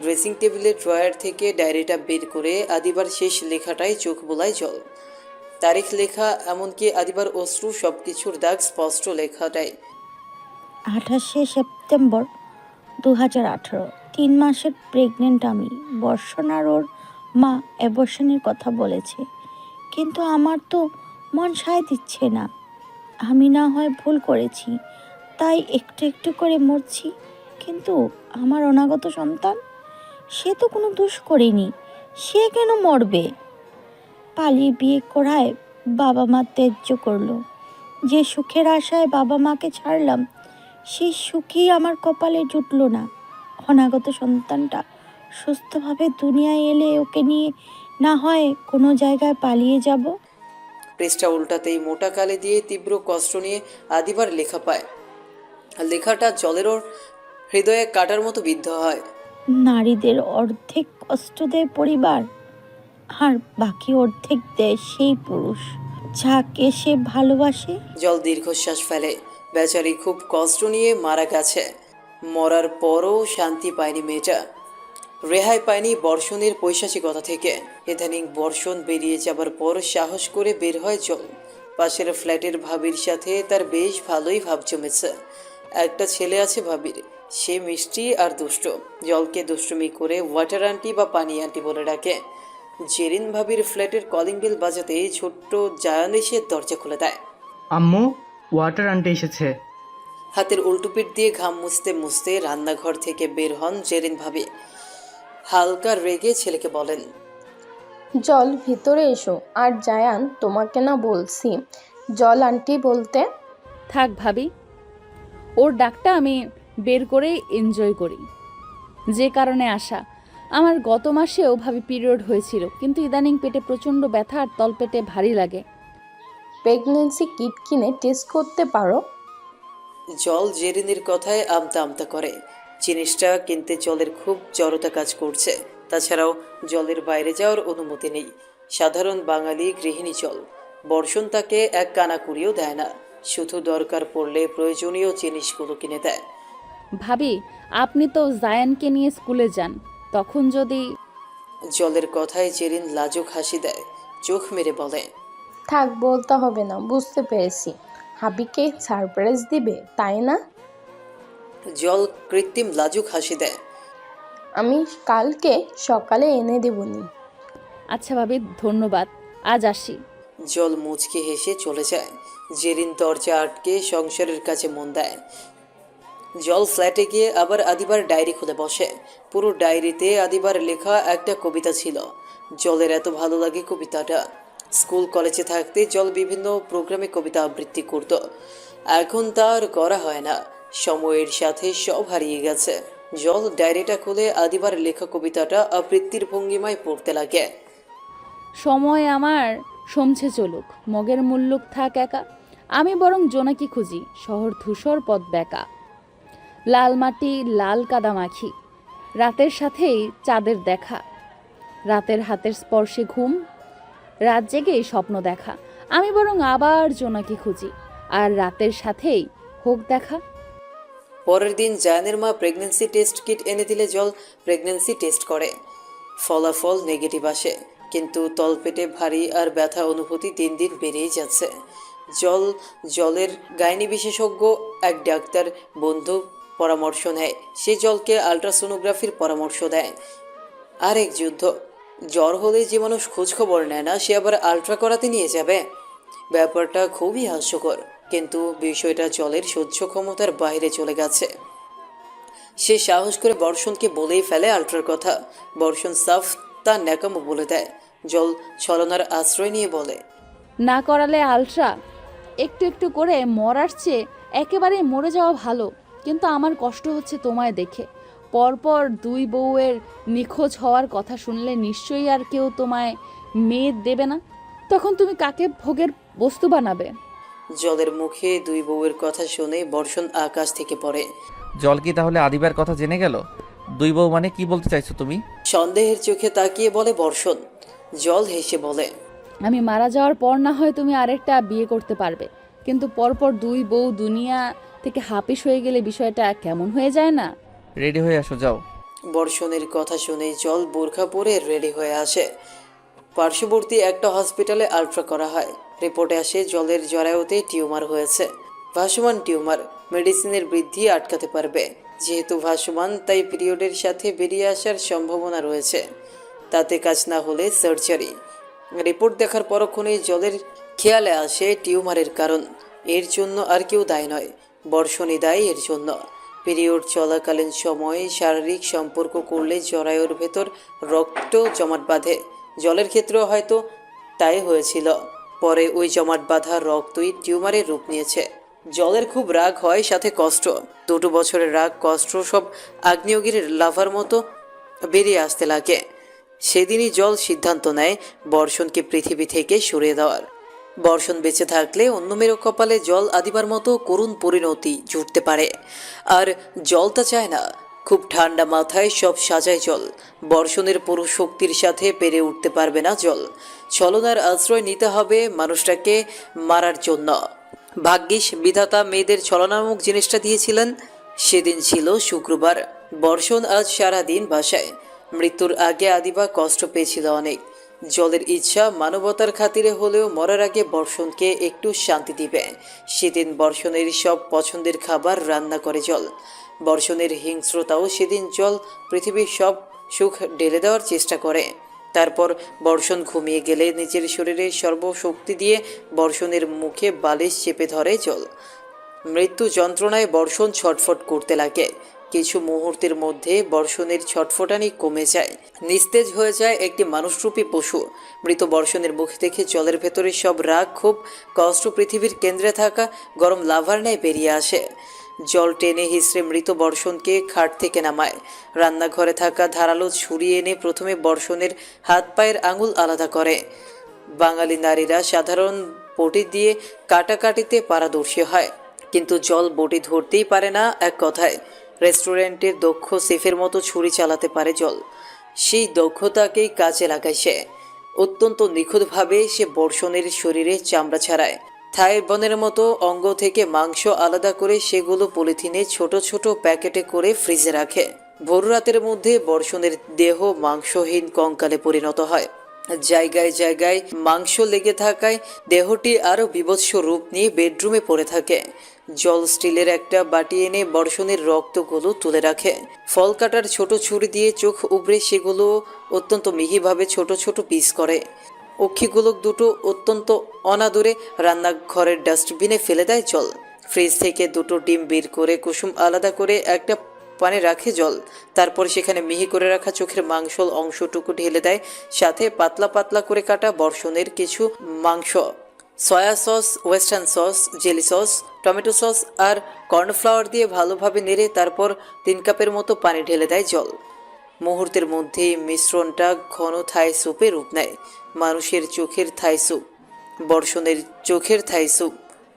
ড্রেসিং টেবিলের ড্রয়ার থেকে ডায়েরিটা বের করে আদিবার শেষ লেখাটাই চোখ বোলায় জল। তারিখ লেখা, এমনকি আদিবার অশ্রু, সব কিছুর দাগ স্পষ্ট লেখাটাই। 28শে সেপ্টেম্বর 2018। 3 মাসের প্রেগনেন্ট আমি। বর্ষণ আর ওর মা অ্যাবর্শনের কথা বলেছে, কিন্তু আমার তো মন সায় দিচ্ছে না। আমি না হয় ভুল করেছি, তাই একটু একটু করে মরছি, কিন্তু আমার অনাগত সন্তান, সে তো কোনো দোষ করেনি, সে কেন মরবে? পালিয়ে বিয়ে করায় বাবা মা ত্যায্য করলো। যে সুখের আশায় বাবা মাকে ছাড়লাম, সেই সুখী আমার কপালে জুটল না। অনাগত সন্তানটা সুস্থভাবে দুনিয়ায় এলে ওকে নিয়ে না হয় কোনো জায়গায় পালিয়ে যাব। পৃষ্ঠা উল্টাতেই মোটা কালি দিয়ে তীব্র কষ্ট নিয়ে আদিবার লেখা পায়। লেখাটা জলের ওর হৃদয়ে কাটার মতো বিদ্ধ হয়। নারীদের অর্ধেক কষ্ট দেয় পরিবার, আর বাকি অর্ধেক দেয় সেই পুরুষ যাকে সে ভালোবাসে। জল দীর্ঘশ্বাস ফেলে। বেচারি খুব কষ্ট নিয়ে মারা গেছে। মরার পরও শান্তি পায়নি মেয়েটা, রেহাই পায়নি বর্ষণের পৈশাচিকতা থেকে। ইদানিং বর্ষণ বেরিয়ে যাবার পর সাহস করে বের হয় জল। পাশের ফ্ল্যাটের ভাবির সাথে তার বেশ ভালোই ভাব জমেছে। একটা ছেলে আছে ভাবির, সে মিষ্টি আর দুষ্ট। জলকে দুষ্টুমি করে ওয়াটার আন্টি বা পানি আন্টি বলে ডাকে। জেরিন ভাবির ফ্ল্যাটের কলিং বেল বাজাতেই ছোট্ট জায়ান এসে দরজা খুলে দেয়। আম্মু, ওয়াটার আন্টি এসেছে। হাতের উল্টো পিঠ দিয়ে ঘাম মুছতে মুছতে রান্নাঘর থেকে বের হন জেরিন ভাবি। হালকা রেগে ছেলেকে বলেন, জল ভিতরে এসো। আর জায়ান, তোমাকে না বলছি জল আন্টি বলতে? থাক ভাবি, ওর ডাকটা আমি বের করেই এনজয় করি। যে কারণে আসা, আমার গত মাসেও ভাবি পিরিয়ড হয়েছিল, কিন্তু ইদানিং পেটে প্রচণ্ড ব্যথা আর তলপেটে ভারী লাগে। প্রেগন্যান্সি কিট কিনে টেস্ট করতে পারো। জল জেরিনের কথায় আমতা আমতা করে। জিনিসটা কিনতে জলের খুব জড়তা কাজ করছে। তাছাড়াও জলের বাইরে যাওয়ার অনুমতি নেই। সাধারণ বাঙালি গৃহিণী জল। বর্ষণ তাকে এক কানাকুড়িও দেয় না, শুধু দরকার পড়লে প্রয়োজনীয় জিনিসগুলো কিনে দেয়। ভাবি, আপনি তো জায়ানকে নিয়ে স্কুলে যান, তখন যদি... জলের কথায় জেরিন লাজুক হাসি দেয়, চোখ মেরে বলে, থাক, বলতে হবে না, বুঝতে পেরেছি। হাবিকে সারপ্রাইজ দিবে, তাই না? জল কৃত্রিম লাজুক হাসি দেয়। আমি কালকে সকালে এনে দেবনি। আচ্ছা ভাবি, ধন্যবাদ, আজ আসি। জল মুচকে হেসে চলে যায়। জেরিন দরজা আটকে সংসারের কাছে মন দেয়। জল ফ্ল্যাটে গিয়ে আবার আদিবার ডায়েরি খুলে বসে। পুরো ডায়েরিতে আদিবার লেখা একটা কবিতা ছিল। জলের এত ভালো লাগে কবিতাটা। স্কুল কলেজে থাকতে জল বিভিন্ন প্রোগ্রামে কবিতা আবৃত্তি করত। এখন তার করা হয় না, সময়ের সাথে সব হারিয়ে গেছে। জল ডায়েরিটা খুলে আদিবার লেখা কবিতাটা আবৃত্তির ভঙ্গিমায় পড়তে লাগে। সময় আমার সমছে চলুক, মগের মুল্লুক থাক একা, আমি বরং জোনাকি খুঁজি, শহর ধূসর পথ বেকা। লাল মাটি লাল কাদা মাখি, রাতের সাথেই চাঁদের দেখা, রাতের হাতের স্পর্শে ঘুম, রাত জেগে স্বপ্ন দেখা। আমি বরং আবার জোনাকি খুঁজি, আর রাতের সাথেই হোক দেখা। পরের দিন জায়ানের মা প্রেগন্যান্সি টেস্ট কিট এনে দিলে জল প্রেগন্যান্সি টেস্ট করে। ফলাফল নেগেটিভ আসে, কিন্তু তলপেটে ভারী আর ব্যথা অনুভূতি দিন দিন বেড়েই যাচ্ছে। জলের গাইনি বিশেষজ্ঞ এক ডাক্তার বন্ধু পরামর্শ নেয়। সে জলকে আলট্রাসোনোগ্রাফির পরামর্শ দেয়। আরেক যুদ্ধ, জ্বর হলে যে মানুষ খোঁজখবর নেয় না, সে আবার আলট্রা করাতে নিয়ে যাবে। ব্যাপারটা খুবই হাস্যকর, কিন্তু বিষয়টা জলের সহ্য ক্ষমতার বাইরে চলে গেছে। সে সাহস করে বর্ষণকে বলেই ফেলে আলট্রার কথা। বর্ষণ সাফ তা ন্যাকামো বলে দেয়। জল ছলনার আশ্রয় নিয়ে বলে, না করালে আলট্রা? একটু একটু করে মরার চেয়ে একেবারে মরে যাওয়া ভালো। কিন্তু আমার কষ্ট হচ্ছে তোমায় দেখে। পরপর দুই বউয়ের নিখোঁজ হওয়ার কথা শুনলে নিশ্চয়ই আর কেউ তোমায় মেয়ে দেবে না। তখন তুমি কাকে ভোগের বস্তু বানাবে? জলের মুখে দুই বউয়ের কথা শুনে বর্ষণ আকাশ থেকে পড়ে। জল কি তাহলে আদিবার কথা জেনে গেল? দুই বউ মানে কি বলতে চাইছো তুমি? সন্দেহের চোখে তাকিয়ে বলে বর্ষণ। জল হেসে বলে, আমি মারা যাওয়ার পর না হয় তুমি আরেকটা বিয়ে করতে পারবে, কিন্তু পরপর দুই বউ দুনিয়া থেকে হাপিস হয়ে গেলে বিষয়টা কেমন হয়ে যায় না? রেডি হয়ে আসো, যাও। বর্ষণের কথা শুনে জল বোরখা পরে রেডি হয়ে আসে। পার্শ্ববর্তী একটা হসপিটালে আলট্রা করা হয়। রিপোর্টে আসে জলের জরায়ুতে টিউমার হয়েছে। ভাসমান টিউমার, মেডিসিনের বৃদ্ধি আটকাতে পারবে। যেহেতু ভাসমান, তাই পিরিয়ডের সাথে বেরিয়ে আসার সম্ভাবনা রয়েছে। তাতে কাজ না হলে সার্জারি। রিপোর্ট দেখার পরক্ষণেই জলের খেয়ালে আসে টিউমারের কারণ। এর জন্য আর কেউ দায়ী নয়, বর্ষণই দায়ী এর জন্য। পিরিয়ড চলাকালীন সময়ে শারীরিক সম্পর্ক করলে জরায়ুর ভেতর রক্ত জমাট বাঁধে। জলের ক্ষেত্রেও হয়তো তাই হয়েছিল। পরে ওই জমাট বাঁধা রক্তই টিউমারের রূপ নিয়েছে। জলের খুব রাগ হয়, সাথে কষ্ট। 2 বছরের রাগ কষ্ট সব আগ্নেয়গিরির লাভার মতো বেরিয়ে আসতে লাগে। সেদিনই জল সিদ্ধান্ত নেয় বর্ষণকে পৃথিবী থেকে সরিয়ে দেওয়ার। বর্ষণ বেঁচে থাকলে অন্য মেয়ের কপালে জল আদিবার মতো করুণ পরিণতি জুটতে পারে। আর জল তা চায় না। খুব ঠান্ডা মাথায় সব সাজায় জল। বর্ষণের পুরো শক্তির সাথে পেরে উঠতে পারবে না জল। ছলনার আশ্রয় নিতে হবে মানুষটাকে মারার জন্য। ভাগ্যিস বিধাতা মেয়েদের ছলনামুখ জিনিসটা দিয়েছিলেন। সেদিন ছিল শুক্রবার। বর্ষণ আজ সারাদিন বাসায়। মৃত্যুর আগে আদিবা কষ্ট পেয়েছিল অনেক। জলের ইচ্ছা মানবতার খাতিরে হলেও মরার আগে বর্ষণকে একটু শান্তি দিবে। সেদিন বর্ষণের সব পছন্দের খাবার রান্না করে জল। বর্ষণের হিংস্রতাও সেদিন জল পৃথিবীর সব সুখ ঢেলে দেওয়ার চেষ্টা করে। তারপর বর্ষণ ঘুমিয়ে গেলে নিজের শরীরে সর্বশক্তি দিয়ে বর্ষণের মুখে বালিশ চেপে ধরে জল। মৃত্যু যন্ত্রণায় বর্ষণ ছটফট করতে লাগে। কিছু মুহূর্তের মধ্যে বর্ষণের ছটফটানি কমে যায়। নিস্তেজ হয়ে যায় একটি মানুষরূপী পশু। মৃত বর্ষণের মুখ দেখে জলের ভেতরে সব রাগ ক্ষোভ কষ্ট পৃথিবীর কেন্দ্রে থাকা গরম লাভার ন্যায় বেরিয়ে আসে। জল টেনে হিসড়ে মৃত বর্ষণকে খাট থেকে নামায়। রান্নাঘরে থাকা ধারালো ছুরি এনে প্রথমে বর্ষণের হাত পায়ের আঙুল আলাদা করে। বাঙালি নারীরা সাধারণ বটি দিয়ে কাটাকাটিতে পারদর্শী হয়, কিন্তু জল বটি ধরতেই পারে না। এক কথায় রেস্টুরেন্টের দক্ষ শেফের মতো ছুরি চালাতে পারে জল। সেই দক্ষতাকেই কাজে লাগায় সে। অত্যন্ত নিখুঁতভাবে সে বর্ষণের শরীরে চামড়া ছাড়ায়। থাই বনের মতো অঙ্গ থেকে মাংস আলাদা করে সেগুলো পলিথিনে ছোট ছোট প্যাকেটে করে ফ্রিজে রাখে। ভোর রাতের মধ্যে বর্ষণের দেহ মাংসহীন কঙ্কালে পরিণত হয়। জায়গায় জায়গায় মাংস লেগে থাকায় দেহটি আরও বীভৎস রূপ নিয়ে বেডরুমে পড়ে থাকে। জল স্টিলের একটা বাটি এনে বর্ষণের রক্তগুলো তুলে রাখে। ফল কাটার ছোট ছুরি দিয়ে চোখ উবড়ে সেগুলো অত্যন্ত মিহিভাবে ছোট ছোট পিস করে। অক্ষিগুলো দুটো অত্যন্ত অনাদরে রান্নাঘরের ডাস্টবিনে ফেলে দেয় জল। ফ্রিজ থেকে 2টো ডিম বের করে কুসুম আলাদা করে একটা পানে রাখে জল। তারপর সেখানে মিহি করে রাখা চোখের মাংসল অংশটুকু ঢেলে দেয়, সাথে পাতলা পাতলা করে কাটা বর্ষণের কিছু মাংস। Soya sauce, western sauce, jelly sauce, tomato sauce আর কর্নফ্লাওয়ার দিয়ে ভালোভাবে নেড়ে তারপর 3 কাপের মতো পানি ঢেলে দেয় জল। মুহূর্তের মধ্যেই মিশ্রণটা ঘন থাই স্যুপে রূপ নেয়। মানুষের চোখের থাই স্যুপ, বর্ষণের চোখের থাই স্যুপ।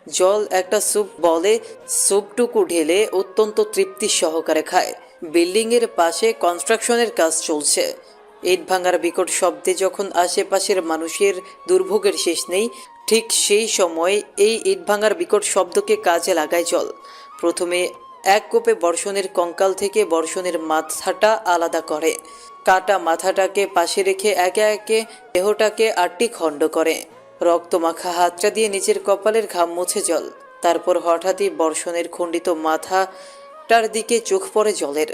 জল একটা স্যুপ বলে স্যুপটুকু ঢেলে অত্যন্ত তৃপ্তি সহকারে খায়। বিল্ডিংয়ের পাশে কনস্ট্রাকশনের কাজ চলছে। ইট ভাঙার বিকট শব্দে যখন আশেপাশের মানুষের দুর্ভোগের শেষ নেই, ঠিক সেই সময় এই ইট ভাঙার বিকট শব্দকে কাজে লাগায় জল। প্রথমে এক কোপে বর্ষণের কঙ্কাল থেকে বর্ষণের মাথাটা আলাদা করে। কাটা মাথাটাকে পাশে রেখে একে একে দেহটাকে 8টি খণ্ড করে। রক্তমাখা হাতটা দিয়ে নিজের কপালের ঘাম মুছে জল। তারপর হঠাৎই বর্ষণের খণ্ডিত মাথাটার দিকে চোখ পড়ে জলের।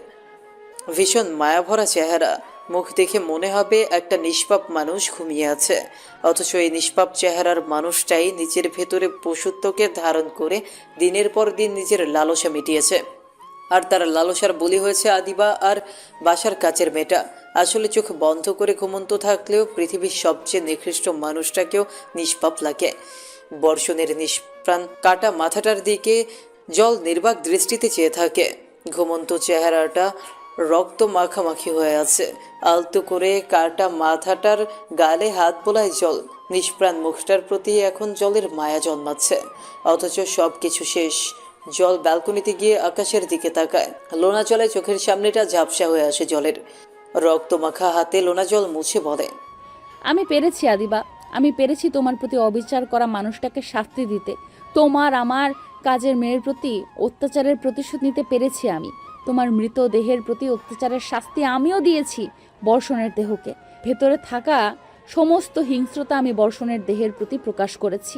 ভীষণ মায়াভরা চেহারা। মুখ দেখে মনে হবে একটা নিষ্পাপ মানুষ ঘুমিয়ে আছে, অথচ এই নিষ্পাপ চেহারার মানুষটাই নিজের ভেতরে পশুত্বকে ধারণ করে দিনের পর দিন নিজের লালসা মিটিয়েছে। আর তার লালসার বলি হয়েছে আদিবা আর বাসার কাছের মেয়েটা। আসলে চোখ বন্ধ করে ঘুমন্ত থাকলেও পৃথিবীর সবচেয়ে নিকৃষ্ট মানুষটাকেও নিষ্পাপ লাগে। বর্ষণের নিষ্প্রাণ কাটা মাথাটার দিকে জল নির্বাক দৃষ্টিতে চেয়ে থাকে। ঘুমন্ত চেহারাটা রক্ত মাখামাখি হয়ে আছে। আলতো করে কাটা মাথাটার গালে হাত বোলায় জল। নিষ্প্রাণ মুখটার প্রতি এখন জলের মায়া জন্মাচ্ছে, অথচ সব কিছু শেষ। জল ব্যালকনিতে গিয়ে আকাশের দিকে তাকায়। লোনা জলে চোখের সামনেটা ঝাপসা হয়ে আসে জলের। রক্তমাখা হাতে লোনা জল মুছে বলে, আমি পেরেছি আদিবা, আমি পেরেছি তোমার প্রতি অবিচার করা মানুষটাকে শাস্তি দিতে। তোমার আমার কাজের মেয়ের প্রতি অত্যাচারের প্রতিশোধ নিতে পেরেছি আমি। তোমার মৃত দেহের প্রতি অত্যাচারের শাস্তি আমিও দিয়েছি বর্ষণের দেহকে। ভেতরে থাকা সমস্ত হিংস্রতা আমি বর্ষণের দেহের প্রতি প্রকাশ করেছি।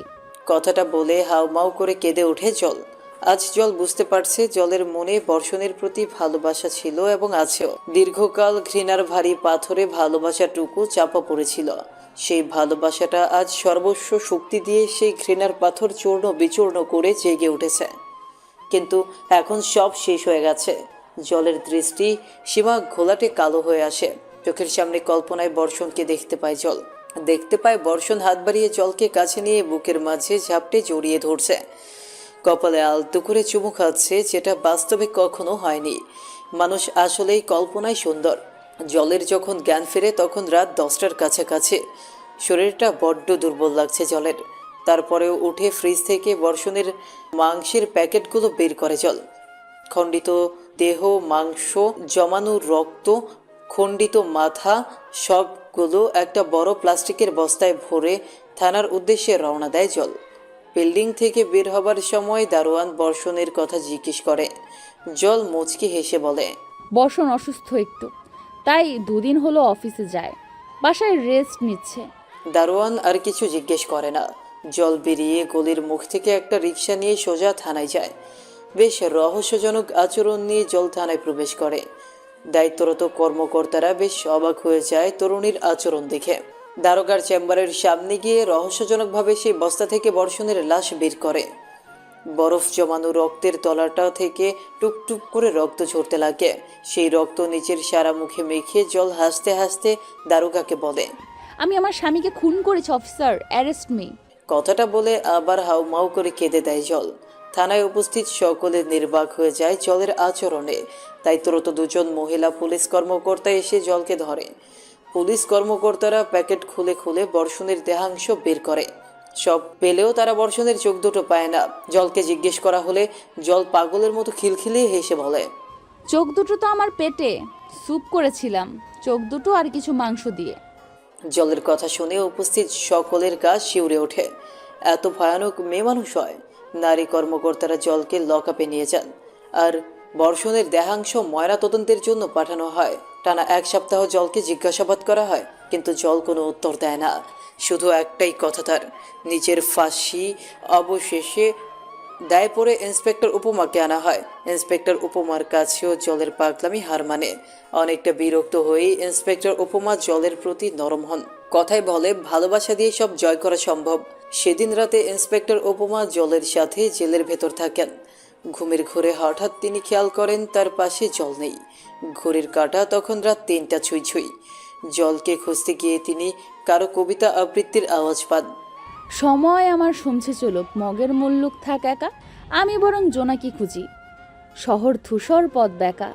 কথাটা বলে হাউমাউ করে কেঁদে ওঠে জল। আজ জল বুঝতে পারছে জলের মনে বর্ষণের প্রতি ভালোবাসা ছিল এবং আছেও। দীর্ঘকাল ঘৃণার ভারী পাথরে ভালোবাসাটুকু চাপা পড়েছিল। সেই ভালোবাসাটা আজ সর্বস্ব শক্তি দিয়ে সেই ঘৃণার পাথর চূর্ণ বিচূর্ণ করে জেগে উঠেছে। কিন্তু এখন সব শেষ হয়ে গেছে। জলের দৃষ্টি সীমা ঘোলাটে কালো হয়ে আসে। চোখের সামনে কল্পনায় বর্ষণকে দেখতে পায় জল। দেখতে পায় বর্ষণ হাত বাড়িয়ে জলকে কাছে নিয়ে বুকের মাঝে ঝাপটে জড়িয়ে ধরছে। কপালে আলতো করে চুমু খাচ্ছে, যেটা বাস্তবে কখনো হয়নি। মানুষ আসলেই কল্পনায় সুন্দর। জলের যখন জ্ঞান ফেরে তখন রাত 10টার কাছাকাছি। শরীরটা বড্ড দুর্বল লাগছে জলের। তারপরেও উঠে ফ্রিজ থেকে বর্ষণের মাংসের প্যাকেটগুলো বের করে জল। খণ্ডিত দেহ, মাংস, জমানো রক্ত, খণ্ডিত মাথা সবগুলো একটা বড় প্লাস্টিকের বস্তায় ভরে থানার উদ্দেশ্যে রওনা দেয় জল। বিল্ডিং থেকে বের হবার সময় দারোয়ান বর্ষণের কথা জিজ্ঞেস করে। জল মুচকি হেসে বলে, বর্ষণ অসুস্থ একটু, তাই 2 দিন হলো অফিসে যায়, বাসায় রেস্ট নিচ্ছে। দারোয়ান আর কিছু জিজ্ঞেস করে না। জল বেরিয়ে গলির মুখ থেকে একটা রিক্সা নিয়ে সোজা থানায় যায়। বেশ রহস্যজনক আচরণ নিয়ে জল থানায় প্রবেশ করে। দায়িত্বরত কর্মকর্তারা বেশ অবাক হয়ে যায় তরুণীর আচরণ দেখে। দারোগার চেম্বারের সামনে গিয়ে রহস্যজনকভাবে সেই বস্তা থেকে বর্ষণের লাশ বের করে। বরফ জমানো রক্তের তলাটা থেকে টুকটুক করে রক্ত ঝরতে লাগে। সেই রক্ত নিচের সারা মুখে মেখে জল হাসতে হাসতে দারোগাকে বলে, আমি আমার স্বামীকে খুন করেছি অফিসার, অ্যারেস্ট মি। কথাটা বলে আবার হাউমাউ করে কেঁদে দেয় জল। থানায় উপস্থিত সকলে নির্বাক হয়ে যায় জলের আচরণে। দায়িত্বরত 2জন মহিলা পুলিশ কর্মকর্তা এসে জলকে ধরে। পুলিশ কর্মকর্তারা প্যাকেট খুলে খুলে বর্ষণের দেহাংশ বের করে। সব পেলেও তারা বর্ষণের চোখ দুটো পায় না। জলকে জিজ্ঞেস করা হলে জল পাগলের মতো খিলখিলিয়ে হেসে বলে, চোখ দুটো তো আমার পেটে, স্যুপ করেছিলাম চোখ দুটো আর কিছু মাংস দিয়ে। জলের কথা শুনে উপস্থিত সকলের গা শিউরে ওঠে। এত ভয়ানক মেয়ে মানুষ হয়? নারী কর্মকর্তারা জলকে লকআপে নিয়ে যান আর বর্ষণের দেহাংশ ময়না তদন্তের জন্য পাঠানো হয়। টানা 1 সপ্তাহ জলকে জিজ্ঞাসাবাদ করা হয়, কিন্তু জল কোনো উত্তর দেয় না। শুধু একটাই কথা তার, নিজের ফাঁসি। অবশেষে দায় পড়ে ইন্সপেক্টর উপমাকে আনা হয়। ইন্সপেক্টর উপমার কাছেও জলের পাগলামি হার মানে। অনেকটা বিরক্ত হয়ে ইন্সপেক্টর উপমা জলের প্রতি নরম হন। কথায় বলে, ভালোবাসা দিয়ে সব জয় করা সম্ভব। সেদিন রাতে ইন্সপেক্টর উপমা জলের সাথে জেলের ভেতর থাকেন। ঘুমের ঘোরে হঠাৎ তিনি খেয়াল করেন তার পাশে জল নেই। ঘড়ির কাঁটা তখন রাত 3টা ছুঁই ছুঁই। জলকে খুঁজতে গিয়ে তিনি কারো কবিতা আবৃত্তির আওয়াজ পান। সময় আমার শুনছে চলুক, মগের মুল্লুক থাক একা, আমি বরং জোনাকি খুঁজি। শহর ধূসর পথ বেঁকা,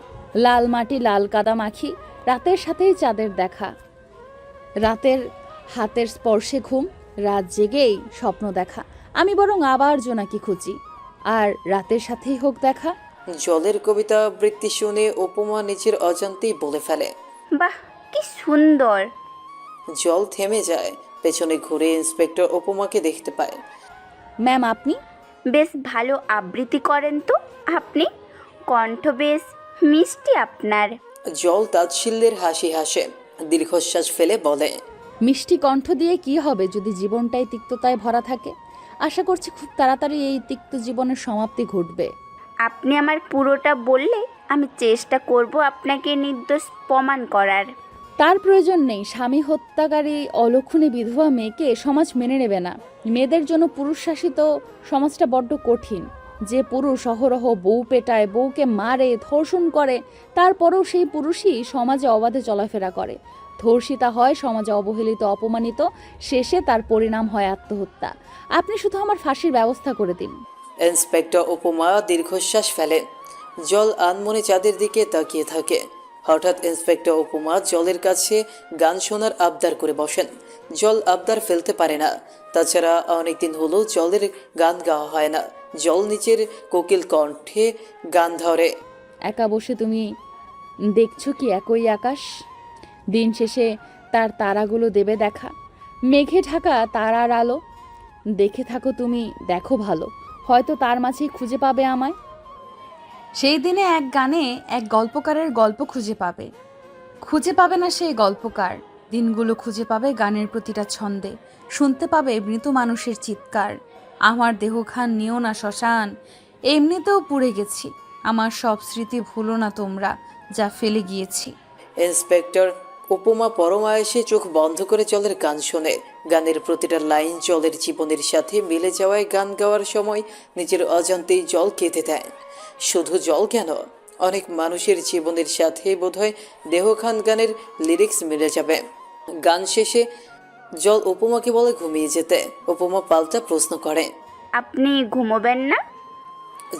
লাল মাটি লাল কাদা মাখি, রাতের সাথেই চাঁদের দেখা। রাতের হাতের স্পর্শে ঘুম, রাত জেগেই স্বপ্ন দেখা, আমি বরং আবার জোনাকি খুঁজি, আর রাতের সাথেই হোক দেখা। জলের কবিতা আবৃত্তি শুনে উপমা নিজের অজান্তেই বলে ফেলে, বাহ, কি সুন্দর। জল থেমে যায়। পেছনে ঘুরে ইন্সপেক্টর উপমাকে দেখতে পায়। ম্যাম আপনি? বেশ ভালো আবৃত্তি করেন তো আপনি, কণ্ঠ বেশ মিষ্টি আপনার। জল তাচ্ছিল্যের হাসি হাসে, দীর্ঘশ্বাস ফেলে বলে, মিষ্টি কণ্ঠ দিয়ে কি হবে যদি জীবনটাই তিক্ততায় ভরা থাকে? আশা করছি খুব তাড়াতাড়ি এই তিক্ত জীবনের সমাপ্তি ঘটবে। আপনি আমার পুরোটা বললে আমি চেষ্টা করব আপনাকে নির্দোষ প্রমাণ করার। তার প্রয়োজন নেই। স্বামী হত্যাকারী অলক্ষণী বিধবা মেয়েকে সমাজ মেনে নেবে না। মেয়েদের জন্য পুরুষ শাসিত সমাজটা বড্ড কঠিন। যে পুরুষ অহরহ বউ পেটায়, বউকে মারে, ধর্ষণ করে, তারপরেও সেই পুরুষই সমাজে অবাধে চলাফেরা করে। ধর্ষিতা হয় সমাজে অবহেলিত, অপমানিত, শেষে তার পরিণাম হয় আত্মহত্যা। আপনি শুধু আমার ফাঁসির ব্যবস্থা করে দিন। ইন্সপেক্টর উপমা দীর্ঘশ্বাস ফেলেন। জল আনমনে চাঁদের দিকে তাকিয়ে থাকে। হঠাৎ ইন্সপেক্টর উপমা জলের কাছে গান শোনার আবদার করে বসেন। জল আবদার ফেলতে পারে না। তাছাড়া অনেকদিন হলো জলের গান গাওয়া হয় না। জল নিচের কোকিল কণ্ঠে গান ধরে। একা বসে তুমি দেখছো কি একই আকাশ? দিন শেষে তার তারাগুলো দেবে দেখা, মেঘে ঢাকা তারার আলো। দেখে থাকো তুমি, দেখো ভালো, হয়তো তার মাঝেই খুঁজে পাবে আমায়। সেই দিনে এক গানে এক গল্পকারের গল্প খুঁজে পাবে। খুঁজে পাবে না সেই গল্পকার, দিনগুলো খুঁজে পাবে গানের প্রতিটা ছন্দে। শুনতে পাবে মৃত মানুষের চিৎকার, আমার দেহখান নিও না শ্মশান, এমনিতেও পুড়ে গেছি, আমার সব স্মৃতি ভুলো না তোমরা, যা ফেলে গিয়েছি। ইন্সপেক্টর উপমা পরমায়েশে চোখ বন্ধ করে জলের গান শোনে। গানের প্রতিটা লাইন জলের জীবনের সাথে মিলে যাওয়ায় গান গাওয়ার সময় নিজের অজান্তেই জল কেঁদে দেয়। শুধু জল কেন, অনেক মানুষের জীবনের সাথে বোধহয় দেহখান গানের লিরিক্স মিলে যাবে। গান শেষে জল উপমাকে বলে ঘুমিয়ে যেতে। উপমা পাল্টা প্রশ্ন করে, আপনি ঘুমোবেন না?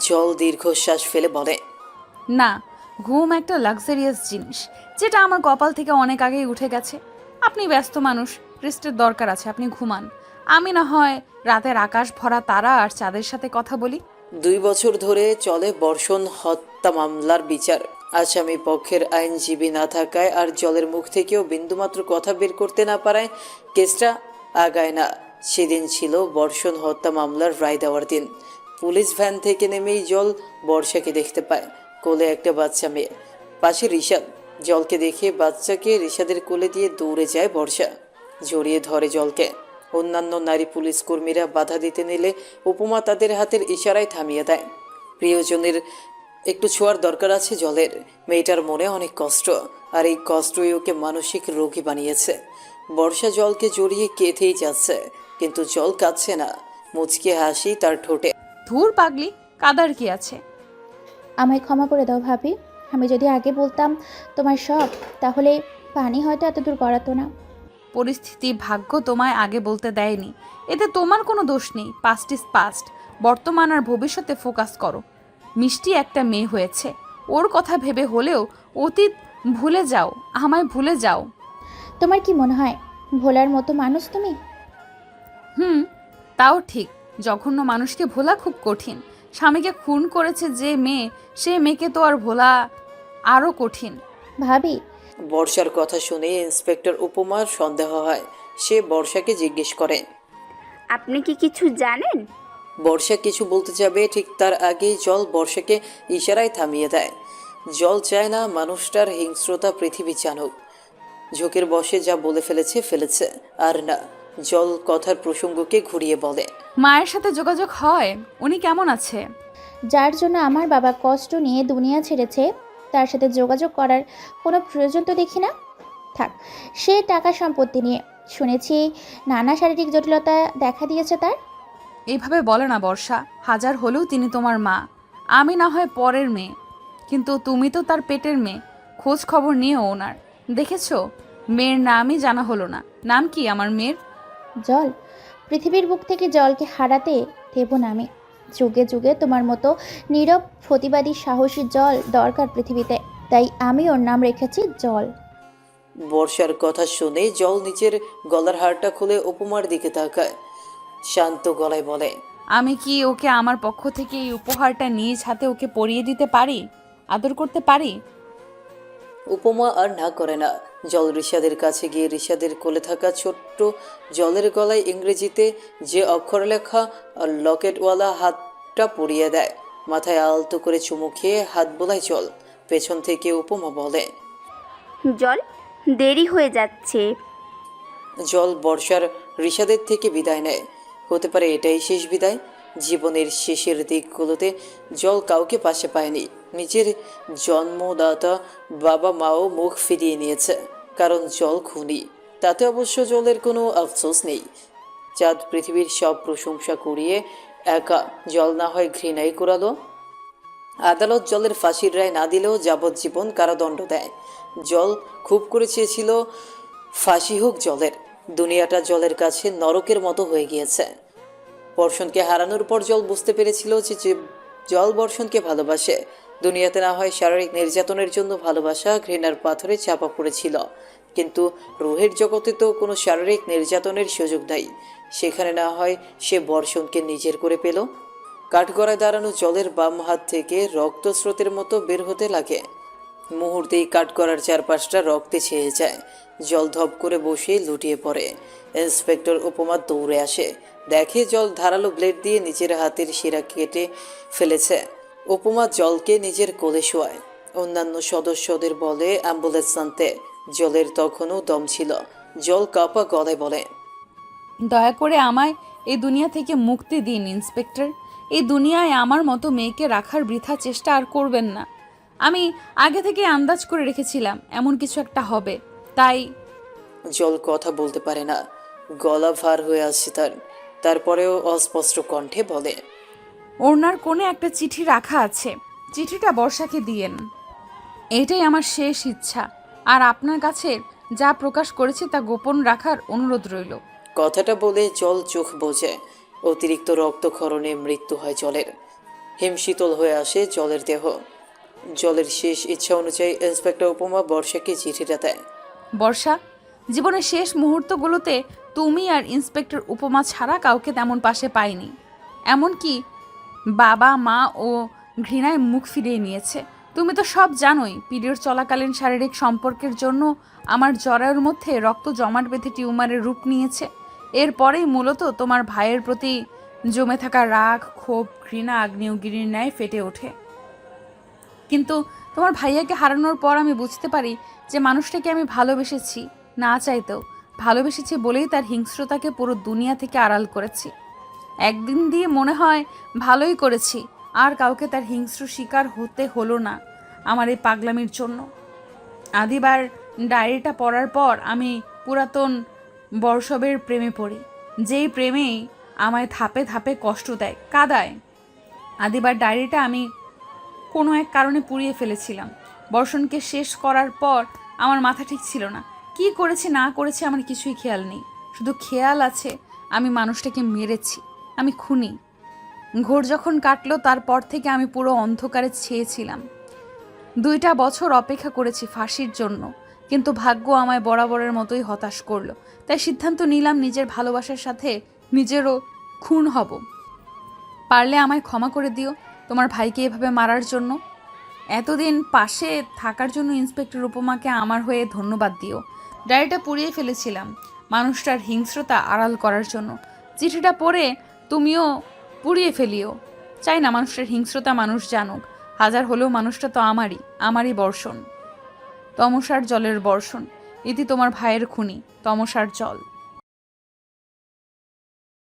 জল দীর্ঘশ্বাস ফেলে বলে, না, ঘুম একটা লাক্সারিয়াস জিনিস, যেটা আমার কপাল থেকে অনেক আগেই উঠে গেছে। আপনি ব্যস্ত মানুষ, রেস্টের দরকার আছে, আপনি ঘুমান। আমি না হয় রাতের আকাশ ভরা তারা আর চাঁদের সাথে কথা বলি। 2 বছর ধরে চলে বর্ষণ হত্যা মামলার বিচার। আসামি পক্ষের আইনজীবী না থাকায় আর জলের মুখ থেকেও বিন্দুমাত্র কথা বের করতে না পারায় কেসটা আগায় না। সেদিন ছিল বর্ষণ হত্যা মামলার রায় দেওয়ার দিন। পুলিশ ভ্যান থেকে নেমেই জল বর্ষাকে দেখতে পায়, কোলে একটা বাচ্চা মেয়ে, পাশে রিশাদ। জলকে দেখে বাচ্চাকে রিশাদের কোলে দিয়ে দৌড়ে যায় বর্ষা, জড়িয়ে ধরে জলকে। অন্যান্য নারী পুলিশ কর্মীরা বাধা দিতে নিলে উপমা তাদের হাতের ইশারায় থামিয়ে দেয়। প্রিয়জনের একটু ছোঁয়ার দরকার আছে জলের। মেয়েটার মনে অনেক কষ্ট, আর এই কষ্টই ওকে মানসিক রোগী বানিয়েছে। বর্ষা জলকে জড়িয়ে কেঁদেই যাচ্ছে, কিন্তু জল কাঁদছে না, মুচকে হাসি তার ঠোঁটে। ধুর পাগলি, কাদার কি আছে? আমায় ক্ষমা করে দাও ভাবি। আমি যদি আগে বলতাম তোমার সব, তাহলে পানি হয়তো এত দূর গড়াতো না। পরিস্থিতি, ভাগ্য তোমায় আগে বলতে দেয়নি, এতে তোমার কোনো দোষ নেই। পাস্ট ইজ পাস্ট, বর্তমান আর ভবিষ্যতে ফোকাস করো। মিষ্টি একটা মেয়ে হয়েছে, ওর কথা ভেবে হলেও অতীত ভুলে যাও, আমায় ভুলে যাও। তোমার কি মনে হয় ভোলার মতো মানুষ তুমি? তাও ঠিক, জঘন্য মানুষকে ভোলা খুব কঠিন। স্বামীকে খুন করেছে যে মেয়ে, সে মেয়েকে তো আর ভোলা আরও কঠিন। ভাবি, বর্ষার কথা শুনে ইন্সপেক্টর উপমার সন্দেহ হয়। সে বর্ষাকে জিজ্ঞেস করে, আপনি কি কিছু জানেন? বর্ষা কিছু বলতে যাবে, ঠিক তার আগেই জল বর্ষাকে ইশারায় থামিয়ে দেয়। জল চায় না মানুষটার হিংস্রতা পৃথিবী জানুক। ঝোঁকের বশে যা বলে ফেলেছে, আর না। জল কথার প্রসঙ্গকে ঘুরিয়ে বলে, মায়ের সাথে যোগাযোগ হয়? উনি কেমন আছে? যার জন্য আমার বাবা কষ্ট নিয়ে দুনিয়া ছেড়েছে, তার সাথে যোগাযোগ করার কোনো প্রয়োজন তো দেখি না। থাক, সে টাকা সম্পত্তি নিয়ে শুনেছি নানা শারীরিক জটিলতা দেখা দিয়েছে তার। এইভাবে বলে না বর্ষা, হাজার হলেও তিনি তোমার মা। আমি না হয় পরের মেয়ে, কিন্তু তুমি তো তার পেটের মেয়ে। খোঁজ খবর নিও ওনার। দেখেছো, মেয়ের নামই জানা হলো না। নাম কি আমার মেয়ের? জল। পৃথিবীর বুক থেকে জলকে হারাতে দেব না আমি। যুগে যুগে তোমার মতো নীরব প্রতিবাদী সাহসী জল দরকার পৃথিবীতে, তাই আমি ওর নাম রেখেছি জল। বর্ষার কথা শুনে জল নিচের গলার হারটা খুলে উপমার দিকে তাকায়, শান্ত গলায় বলে, আমি কি ওকে আমার পক্ষ থেকে এই উপহারটা নিজ হাতে ওকে পরিয়ে দিতে পারি, আদর করতে পারি? উপমা আর না করে না। জল রিশাদের কাছে গিয়ে রিশাদের কোলে থাকা ছোট্ট জলের গলায় ইংরেজিতে যে অক্ষর লেখা আর লকেটওয়ালা হাতটা পরিয়ে দেয়। মাথায় আলতো করে চুমু খেয়ে হাত বোলায় জল। পেছন থেকে উপমা বলে, জল, দেরি হয়ে যাচ্ছে। জল বর্ষার রিশাদের থেকে বিদায় নেয়। হতে পারে এটাই শেষ বিদায়। জীবনের শেষের দিকগুলোতে জল কাউকে পাশে পায়নি। নিজের জন্মদাতা বাবা মাও মুখ ফিরিয়ে নিয়েছে, কারণ জল খুনি। তাতে অবশ্য জলের কোনো আফসোস নেই। চাঁদ পৃথিবীর সব প্রশংসা করিয়ে একা জল না হয় ঘৃণাই করালো। আদালত জলের ফাঁসির রায় না দিলেও যাবজ্জীবন কারাদণ্ড দেয়। জল খুব করে চেয়েছিল ফাঁসি হোক জলের। দুনিয়াটা জলের কাছে নরকের মতো হয়ে গিয়েছে। বর্ষণকে হারানোর পর জল বুঝতে পেরেছিল যে জল বর্ষণকে ভালোবাসে। দুনিয়াতে না হয় শারীরিক নির্যাতনের জন্য ভালোবাসা ঘৃণার পাথরে চাপা পড়েছিল, কিন্তু রুহের জগতে তো কোনো শারীরিক নির্যাতনের সুযোগ নাই। সেখানে না হয় সে বর্ষণকে নিজের করে পেল। কাঠগড়ায় দাঁড়ানো জলের বাম হাত থেকে রক্তস্রোতের মতো বের হতে লাগে। মুহূর্তেই কাঠগড়ার চারপাশটা রক্তে ছেয়ে যায়। জল ধপ করে বসে লুটিয়ে পড়ে। ইন্সপেক্টর উপমা দৌড়ে আসে, দেখে জল ধারালো ব্লেড দিয়ে নিজের হাতের শিরা কেটে ফেলেছে। উপমা জলকে নিজের কোলে শোয়ায়। অন্যান্য সদস্যদের বলে অ্যাম্বুলেন্স আনতে। জলের তখনও দম ছিল। জল কাঁপা গলায় বলে, দয়া করে আমায় এই দুনিয়া থেকে মুক্তি দিন ইন্সপেক্টর। এই দুনিয়ায় আমার মতো মেয়েকে রাখার বৃথা চেষ্টা আর করবেন না। আমি আগে থেকে আন্দাজ করে রেখেছিলাম এমন কিছু একটা হবে, তাই। জল কথা বলতে পারে না, গলা ভার হয়ে আসছে তারপরেও অস্পষ্ট কণ্ঠে বলে, ওনার কোণে একটা চিঠি রাখা আছে, চিঠিটা বর্ষাকে দিয়েন। এটাই আমার শেষ ইচ্ছা, আর আপনার কাছে যা প্রকাশ করেছি তা গোপন রাখার অনুরোধ রইল। কথাটা বলে জল চোখ বোঝে। অতিরিক্ত রক্তক্ষরণে মৃত্যু হয় জলের। হিমশীতল হয়ে আসে জলের দেহ। জলের শেষ ইচ্ছা অনুযায়ী ইন্সপেক্টর উপমা বর্ষাকে চিঠিটা দেয়। বর্ষা, জীবনের শেষ মুহূর্তগুলোতে তুমি আর ইন্সপেক্টর উপমা ছাড়া কাউকে তেমন পাশে পাইনি। এমনকি বাবা মা ও ঘৃণায় মুখ ফিরিয়ে নিয়েছে। তুমি তো সব জানোই, পিরিয়ড চলাকালীন শারীরিক সম্পর্কের জন্য আমার জরায়ুর মধ্যে রক্ত জমাট বেঁধে টিউমারের রূপ নিয়েছে। এরপরেই মূলত তোমার ভাইয়ের প্রতি জমে থাকা রাগ, ক্ষোভ, ঘৃণা আগ্নেয়গিরির ন্যায় ফেটে ওঠে। কিন্তু তোমার ভাইয়াকে হারানোর পর আমি বুঝতে পারি যে মানুষটাকে আমি ভালোবেসেছি, না চাইতেও ভালোবেসেছি বলেই তার হিংস্রতাকে পুরো দুনিয়া থেকে আড়াল করেছি। একদিন দিয়ে মনে হয় ভালোই করেছি, আর কাউকে তার হিংস্র শিকার হতে হলো না আমার এই পাগলামির জন্য। আদিবার ডায়েরিটা পড়ার পর আমি পুরাতন বর্ষবের প্রেমে পড়ি, যেই প্রেমেই আমায় ধাপে ধাপে কষ্ট দেয়, কাঁদায়। আদিবার ডায়েরিটা আমি কোনো এক কারণে পুড়িয়ে ফেলেছিলাম। বর্ষণকে শেষ করার পর আমার মাথা ঠিক ছিল না। কি করেছি না করেছি আমার কিছুই খেয়াল নেই, শুধু খেয়াল আছে আমি মানুষটাকে মেরেছি, আমি খুনি। ঘোর যখন কাটলো তারপর থেকে আমি পুরো অন্ধকারে ছেয়েছিলাম। 2টা বছর অপেক্ষা করেছি ফাঁসির জন্য, কিন্তু ভাগ্য আমায় বরাবরের মতোই হতাশ করলো। তাই সিদ্ধান্ত নিলাম নিজের ভালোবাসার সাথে নিজেরও খুন হব। পারলে আমায় ক্ষমা করে দিও তোমার ভাইকে এভাবে মারার জন্য। এতদিন পাশে থাকার জন্য ইন্সপেক্টর উপমাকে আমার হয়ে ধন্যবাদ দিও। ডায়েরিটা পুড়িয়ে ফেলেছিলাম মানুষটার হিংস্রতা আড়াল করার জন্য। চিঠিটা পড়ে তুমিও পুড়িয়ে ফেলিও। চাই না মানুষটার হিংস্রতা মানুষ জানুক। হাজার হলেও মানুষটা তো আমারই বর্ষণ। তমসার জলের বর্ষণ। ইতি তোমার ভাইয়ের খুনি তমসার জল।